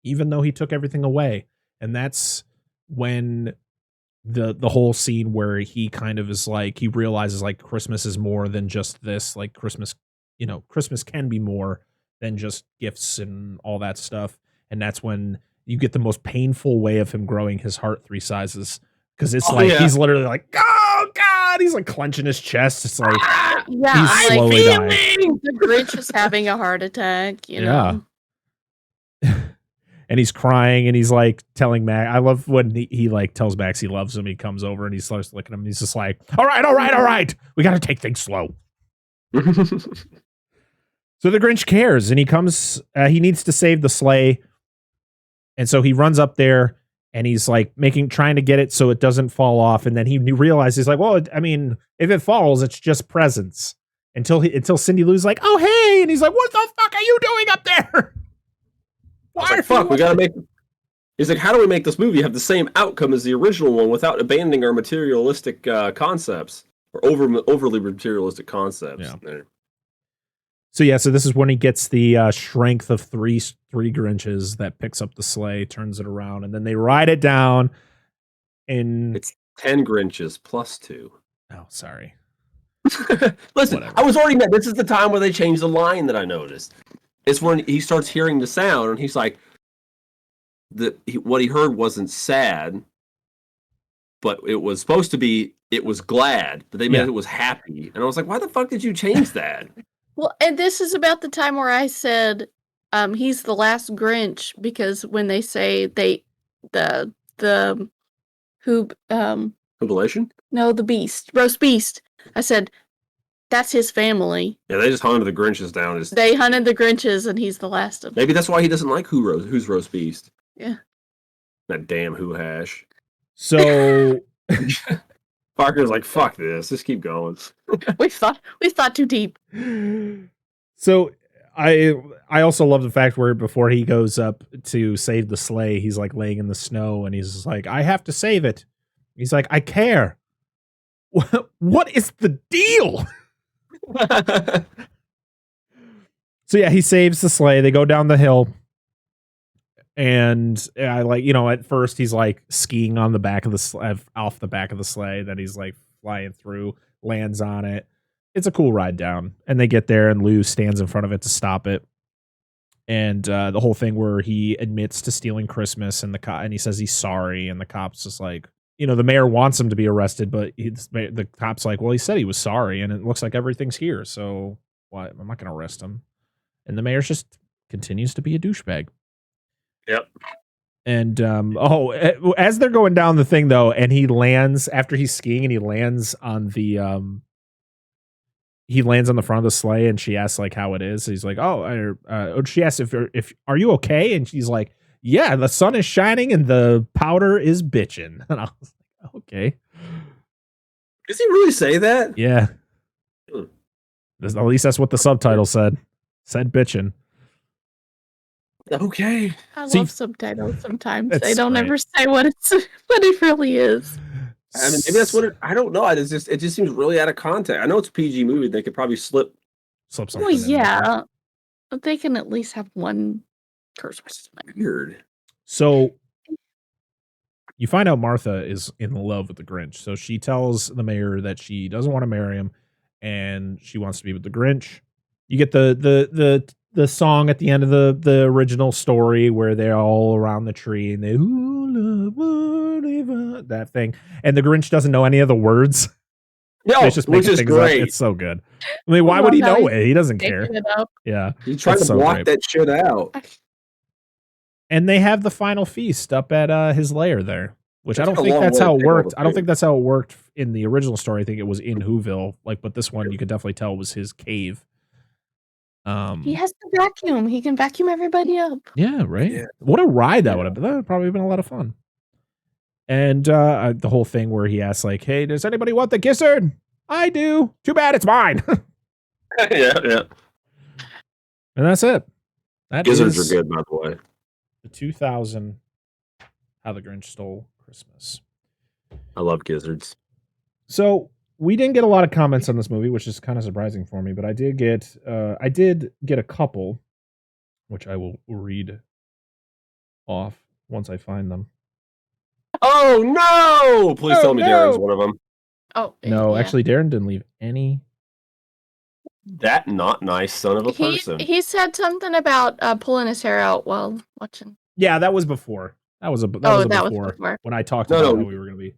even though he took everything away. And that's when the whole scene where he kind of is like, he realizes like Christmas is more than just this. Like Christmas, Christmas can be more than just gifts and all that stuff. And that's when you get the most painful way of him growing his heart 3 sizes. Because it's he's literally like, oh God, he's like clenching his chest. It's like, he's slowly dying. The Grinch is having a heart attack, you know? And he's crying and he's like telling Max. I love when he like tells Max he loves him. He comes over and he starts licking him. And he's just like, all right. We got to take things slow. So the Grinch cares and he comes, he needs to save the sleigh. And so he runs up there and he's like trying to get it so it doesn't fall off. And then he realizes like, well, I mean, if it falls, it's just presents until Cindy Lou's like, oh, hey. And he's like, what the fuck are you doing up there? Fuck, we gotta make. He's like, how do we make this movie have the same outcome as the original one without abandoning our materialistic concepts or overly materialistic concepts? Yeah. So this is when he gets the strength of three Grinches that picks up the sleigh, turns it around, and then they ride it down. And it's 10 Grinches plus 2. Oh, sorry. Listen, Whatever. I was already mad. This is the time where they changed the line that I noticed. It's when he starts hearing the sound, and he's like, what he heard wasn't sad, but it was supposed to be, it was glad, but they made it was happy. And I was like, why the fuck did you change that? Well, and this is about the time where I said he's the last Grinch, because when they say Jubilation? No, the roast beast. I said, that's his family. Yeah, they just hunted the Grinches down. They hunted the Grinches, and he's the last of them. Maybe that's why he doesn't like Who's Roast Beast. Yeah. That damn Who Hash. So Parker's like, fuck this. Just keep going. we thought too deep. So I also love the fact where before he goes up to save the sleigh, he's like laying in the snow, and he's just like, I have to save it. He's like, I care. What is the deal? So he saves the sleigh. They go down the hill, and I like, at first he's like skiing on the back of off the back of the sleigh. Then he's like flying through, lands on it. It's a cool ride down, and they get there, and Lou stands in front of it to stop it. And the whole thing where he admits to stealing Christmas, and and he says he's sorry, and the cop's just like, the mayor wants him to be arrested, but the cop's like, well, he said he was sorry, and it looks like everything's here, so what? I'm not going to arrest him. And the mayor just continues to be a douchebag. Yep. And as they're going down the thing though, and he lands after he's skiing, and he lands on the front of the sleigh, and she asks like how it is. He's like, she asks if are you okay, and she's like, yeah, the sun is shining and the powder is bitching. And I was like, okay. Does he really say that? Yeah. At least that's what the subtitle said. Said bitching. Okay. I love subtitles sometimes. They don't great. ever say what it really is. I mean, maybe that's what I don't know. It just seems really out of context. I know it's a PG movie. They could probably slip something. Well, yeah. But they can at least have one curse word. Weird. So you find out Martha is in love with the Grinch. So she tells the mayor that she doesn't want to marry him and she wants to be with the Grinch. You get the song at the end of the original story where they're all around the tree and they that thing. And the Grinch doesn't know any of the words. No, it's just which is great. Up. It's so good. I mean, why would he know it? He doesn't care. Yeah. He's trying to block that shit out. And they have the final feast up at his lair there, which I don't think that's how it worked. I don't think that's how it worked in the original story. I think it was in Whoville, but this one you could definitely tell was his cave. He has the vacuum. He can vacuum everybody up. Yeah, right. Yeah. What a ride that would have been. That would probably have been a lot of fun. And the whole thing where he asks, like, "Hey, does anybody want the gizzard? I do. Too bad it's mine." yeah. And that's it. That Gizzards is are good, by the way. the 2000 How the Grinch Stole Christmas. I love gizzards. So we didn't get a lot of comments on this movie, which is kind of surprising for me, but I did get a couple, which I will read off once I find them. Oh no! Please tell me Darren's one of them. Oh No, yeah. actually, Darren didn't leave any. That not nice son of a person. He said something about pulling his hair out while watching. Yeah, that was before. That was before when I talked about how we were going to be.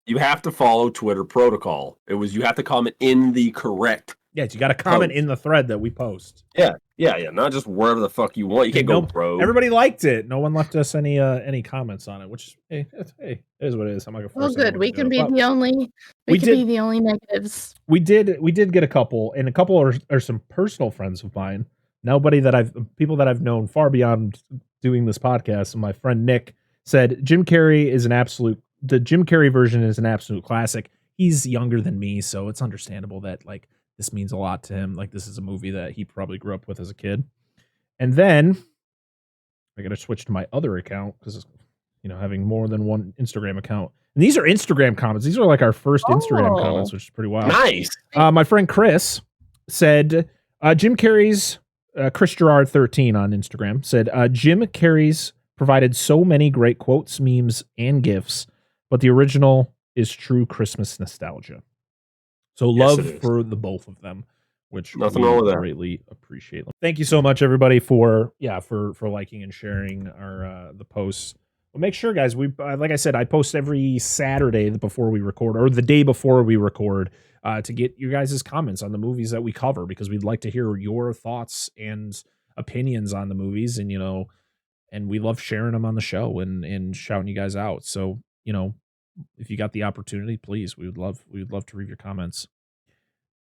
You have to follow Twitter protocol. You have to comment in the correct. Yes, you got to comment in the thread that we post. Yeah, not just wherever the fuck you want. You can't go rogue. Everybody liked it. No one left us any comments on it, which hey, it is what it is. I'm not gonna force. Well, good. We can be the only. We can be the only negatives. We did get a couple, and a couple are some personal friends of mine. People that I've known far beyond doing this podcast. And my friend Nick said Jim Carrey the Jim Carrey version is an absolute classic. He's younger than me, so it's understandable that like this means a lot to him. Like this is a movie that he probably grew up with as a kid. And then I got to switch to my other account because, having more than one Instagram account. And these are Instagram comments. These are like our first Instagram comments, which is pretty wild. Nice. My friend Chris said, Jim Carrey's, Chris Gerard 13 on Instagram said, Jim Carrey's provided so many great quotes, memes, and GIFs, but the original is true Christmas nostalgia. So love for the both of them, which nothing wrong with that. Greatly appreciate them. Thank you so much, everybody, for liking and sharing our the posts. But make sure, guys, we like I said, I post every Saturday before we record or the day before we record to get you guys' comments on the movies that we cover because we'd like to hear your thoughts and opinions on the movies, and and we love sharing them on the show and shouting you guys out. So if you got the opportunity, please, we would love to read your comments.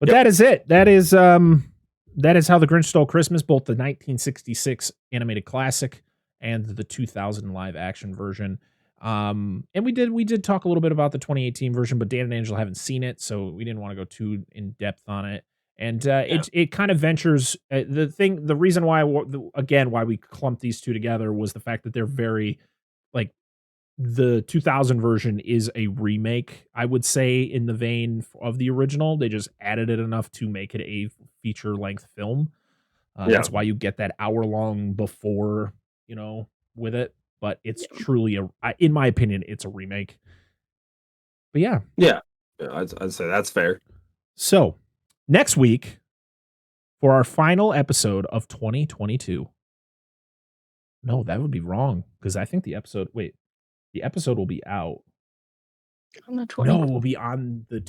But that is it. That is How the Grinch Stole Christmas, both the 1966 animated classic and the 2000 live action version. And we did talk a little bit about the 2018 version, but Dan and Angela haven't seen it, so we didn't want to go too in depth on it. And it kind of ventures the reason why we clumped these two together was the fact that they're very like. The 2000 version is a remake, I would say, in the vein of the original. They just added it enough to make it a feature-length film. That's why you get that hour-long before, with it. But it's truly, in my opinion, it's a remake. But yeah. Yeah, I'd say that's fair. So, next week, for our final episode of 2022. No, that would be wrong, because I think the episode will be out on the 20th. No, it will be on the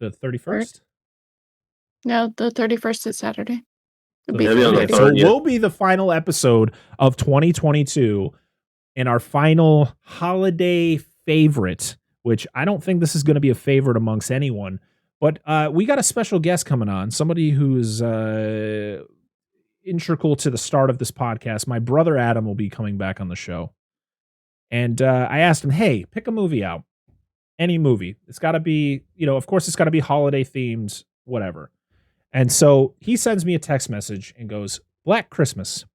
31st. No, the 31st is Saturday. So we'll be the final episode of 2022 and our final holiday favorite, which I don't think this is going to be a favorite amongst anyone, but we got a special guest coming on, somebody who's integral to the start of this podcast. My brother Adam will be coming back on the show. And I asked him, hey, pick a movie out. Any movie. It's got to be, of course, it's got to be holiday themed, whatever. And so he sends me a text message and goes, Black Christmas.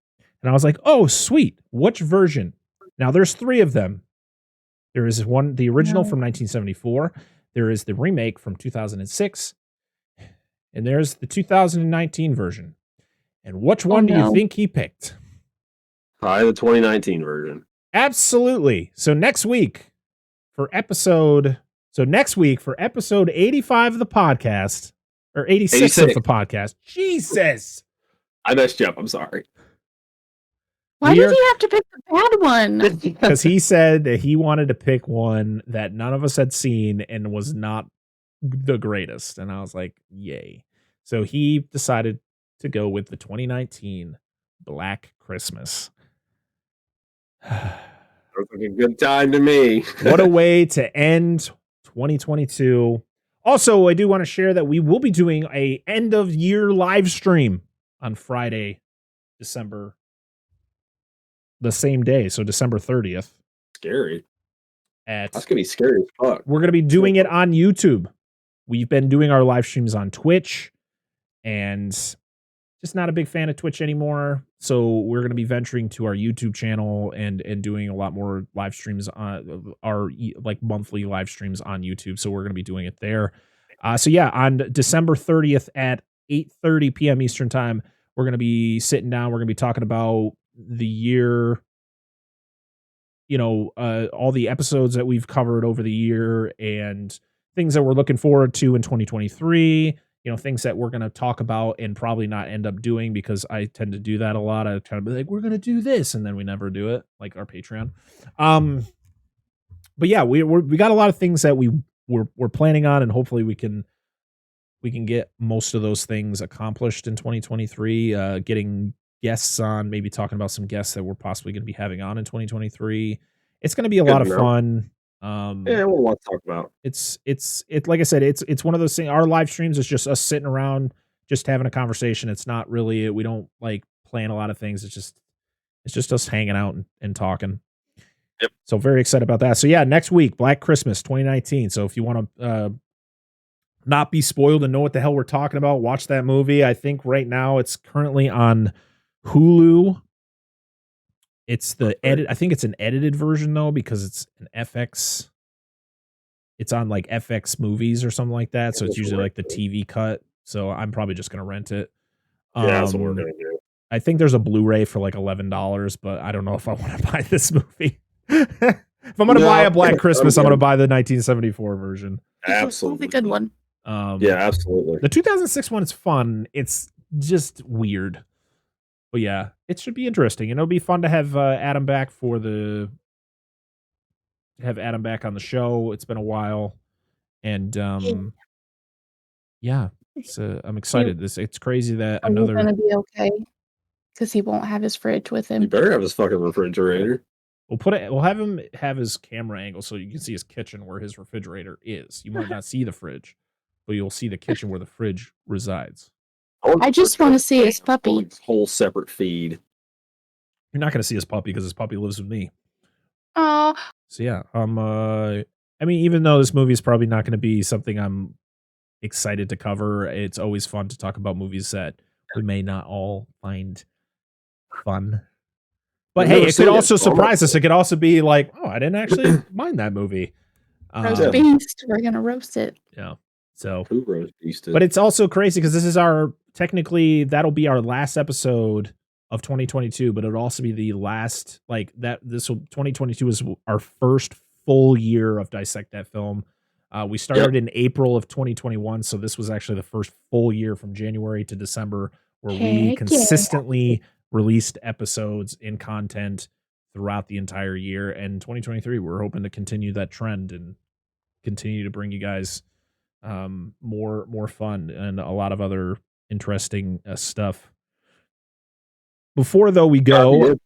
And I was like, oh, sweet. Which version? Now, there's 3 of them. There is the original from 1974. There is the remake from 2006. And there's the 2019 version. And which one do you think he picked? Probably the 2019 version. Absolutely. So next week for episode 85 of the podcast, or 86 of the podcast. Jesus. I messed you up. I'm sorry. Why did he have to pick the bad one? Because he said that he wanted to pick one that none of us had seen and was not the greatest. And I was like, yay. So he decided to go with the 2019 Black Christmas. Sounds like a good time to me. What a way to end 2022. Also, I do want to share that we will be doing a end of year live stream on Friday, the same day, so December 30th. Scary. That's going to be scary as fuck. We're going to be doing it on YouTube. We've been doing our live streams on Twitch, and just not a big fan of Twitch anymore. So we're going to be venturing to our YouTube channel and doing a lot more live streams on our monthly live streams on YouTube. So we're going to be doing it there. So yeah, on December 30th at 8:30 p.m. Eastern time, we're going to be sitting down. We're going to be talking about the year, all the episodes that we've covered over the year and things that we're looking forward to in 2023. Things that we're going to talk about and probably not end up doing, because I tend to do that a lot. I try to be like, we're going to do this, and then we never do it, like our Patreon. But yeah, we got a lot of things that we're planning on, and hopefully we can get most of those things accomplished in 2023. Getting guests on, maybe talking about some guests that we're possibly going to be having on in 2023. It's going to be a lot of fun. Yeah, we'll want to talk about. It's like I said, it's one of those things. Our live streams is just us sitting around, just having a conversation. It's not really, we don't like plan a lot of things. It's just us hanging out and talking. Yep. So very excited about that. So yeah, next week, Black Christmas 2019. So if you want to not be spoiled and know what the hell we're talking about, watch that movie. I think right now it's currently on Hulu. It's the edit. I think it's an edited version though, because it's an FX. It's on like FX movies or something like that. So it's usually like the TV cut. So I'm probably just gonna rent it. Yeah, that's what we're gonna do. I think there's a Blu-ray for like $11, but I don't know if I want to buy this movie. If I'm gonna buy a Black Christmas, I'm gonna buy the 1974 version. Absolutely, good one. Yeah, absolutely. The 2006 one is fun. It's just weird. But yeah, it should be interesting. And it'll be fun to have Adam back on the show. It's been a while. And yeah, I'm excited. It's crazy that another going to be okay, because he won't have his fridge with him. He better have his fucking refrigerator. We'll have him have his camera angle so you can see his kitchen where his refrigerator is. You might not see the fridge, but you'll see the kitchen where the fridge resides. I just want to see his puppy. Whole separate feed. You're not going to see his puppy because his puppy lives with me. Oh. So yeah, I mean, even though this movie is probably not going to be something I'm excited to cover, it's always fun to talk about movies that we may not all find fun. But hey, it could also surprise us. It could also be like, oh, I didn't actually mind that movie. Roast beast. We're going to roast it. Yeah. So, who roast beasted? But it's also crazy because this is technically that'll be our last episode of 2022, but it'll also be the last, 2022 is our first full year of Dissect That Film. We started in April of 2021, so this was actually the first full year from January to December where we consistently released episodes in content throughout the entire year. And 2023, we're hoping to continue that trend and continue to bring you guys more fun and a lot of other interesting stuff. Before though we go,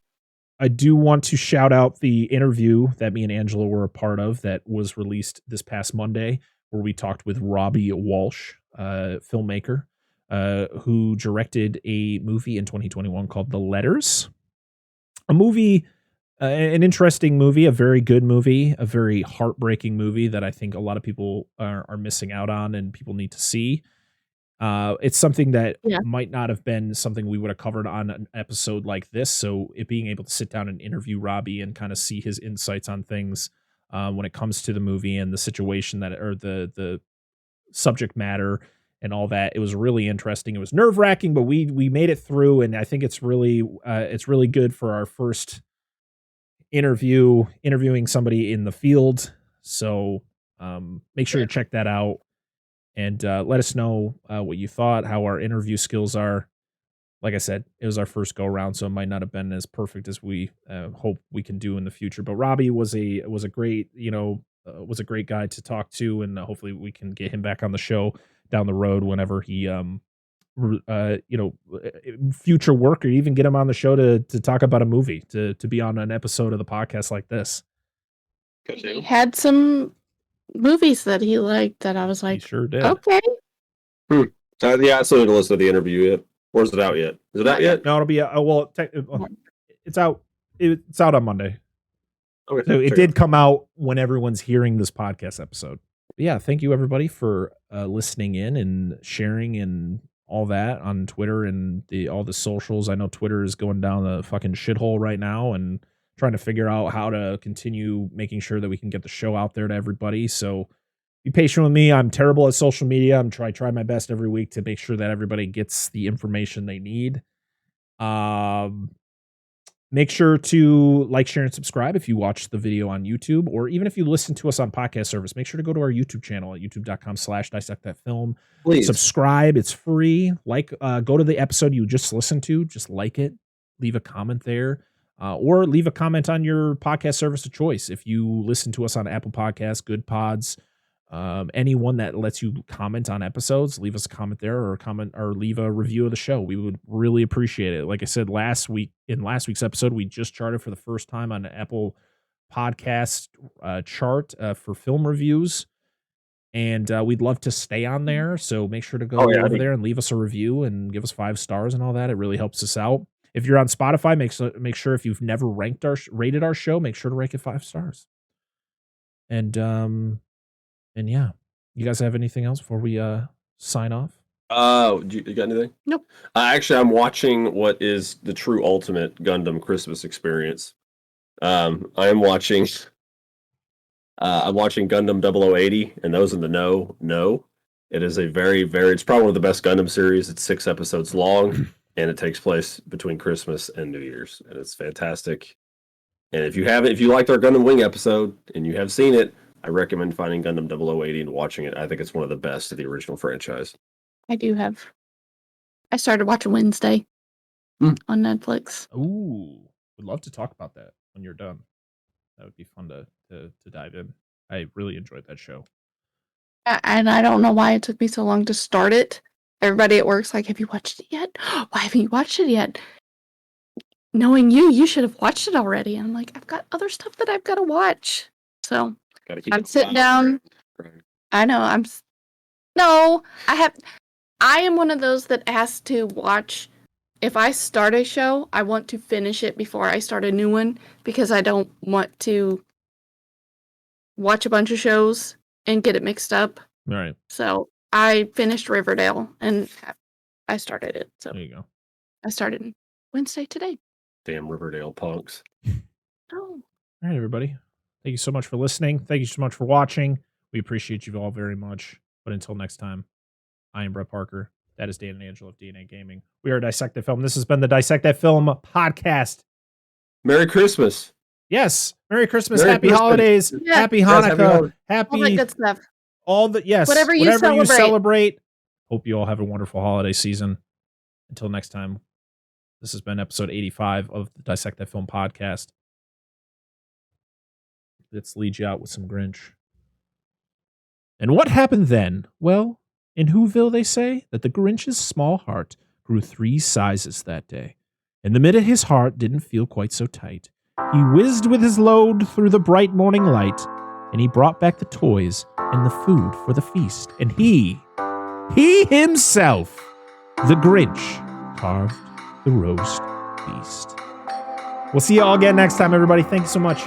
I do want to shout out the interview that me and Angela were a part of that was released this past Monday, where we talked with Robbie Walsh, filmmaker, who directed a movie in 2021 called The Letters. A movie, an interesting movie, a very good movie, a very heartbreaking movie that I think a lot of people are missing out on and people need to see. It's something that might not have been something we would have covered on an episode like this. So it being able to sit down and interview Robbie and kind of see his insights on things when it comes to the movie and the situation or the subject matter and all that, it was really interesting. It was nerve wracking, but we made it through, and I think it's really good for our first interviewing somebody in the field. So make sure to check that out. And let us know what you thought, how our interview skills are. Like I said, it was our first go around, so it might not have been as perfect as we hope we can do in the future. But Robbie was a great, was a great guy to talk to, and hopefully we can get him back on the show down the road whenever he, future work, or even get him on the show to talk about a movie, to be on an episode of the podcast like this. He had some movies that he liked that I was like, he sure did. Okay. Yeah, I still need to listen to the interview yet. Or is it out yet? Is it out yet? No, it'll be it's out. It's out on Monday. Okay, So it did come out when everyone's hearing this podcast episode. But yeah, thank you everybody for listening in and sharing and all that on Twitter and all the socials. I know Twitter is going down the fucking shithole right now and trying to figure out how to continue making sure that we can get the show out there to everybody. So be patient with me. I'm terrible at social media. I try my best every week to make sure that everybody gets the information they need. Make sure to like, share, and subscribe if you watch the video on YouTube, or even if you listen to us on podcast service, make sure to go to our YouTube channel at youtube.com/dissectthatfilm. Please Subscribe. It's free. Go to the episode you just listened to. Just like it. Leave a comment there. Or leave a comment on your podcast service of choice. If you listen to us on Apple Podcasts, Good Pods, anyone that lets you comment on episodes, leave us a comment there, or leave a review of the show. We would really appreciate it. Like I said last week's episode, we just charted for the first time on the Apple Podcast chart for film reviews, and we'd love to stay on there. So make sure to go over there and leave us a review and give us 5 stars and all that. It really helps us out. If you're on Spotify, make sure if you've never rated our show, make sure to rank it 5 stars. And yeah, you guys have anything else before we sign off? You got anything? Nope. Actually, I'm watching what is the true ultimate Gundam Christmas experience. I'm watching Gundam 0080, and those in the know. It is a very, very. It's probably one of the best Gundam series. It's 6 episodes long, and it takes place between Christmas and New Year's, and it's fantastic. And if you liked our Gundam Wing episode and you have seen it, I recommend finding Gundam 0080 and watching it. I think it's one of the best of the original franchise. I do have. I started watching Wednesday on Netflix. Ooh, would love to talk about that when you're done. That would be fun to dive in. I really enjoyed that show. And I don't know why it took me so long to start it. Everybody at work's like, have you watched it yet? Why haven't you watched it yet? Knowing you should have watched it already. And I'm like, I've got other stuff that I've got to watch. So I'm sitting down. I know. I am one of those that has to watch. If I start a show, I want to finish it before I start a new one, because I don't want to watch a bunch of shows and get it mixed up. All right. So I finished Riverdale and I started it. So there you go. I started Wednesday today. Damn Riverdale punks. Oh. All right, everybody. Thank you so much for listening. Thank you so much for watching. We appreciate you all very much. But until next time, I am Brett Parker. That is Dan and Angela of DNA Gaming. We are Dissect That Film. This has been the Dissect That Film podcast. Merry Christmas. Yes. Merry Christmas. Happy holidays. Yeah. Happy Hanukkah. All that good stuff. Whatever you celebrate. Hope you all have a wonderful holiday season. Until next time, this has been episode 85 of the Dissect That Film podcast. Let's lead you out with some Grinch. And what happened then? Well, in Whoville they say that the Grinch's small heart grew 3 sizes that day. And the minute his heart didn't feel quite so tight, he whizzed with his load through the bright morning light, and he brought back the toys and the food for the feast. And he himself, the Grinch, carved the roast beast. We'll see you all again next time, everybody. Thank you so much.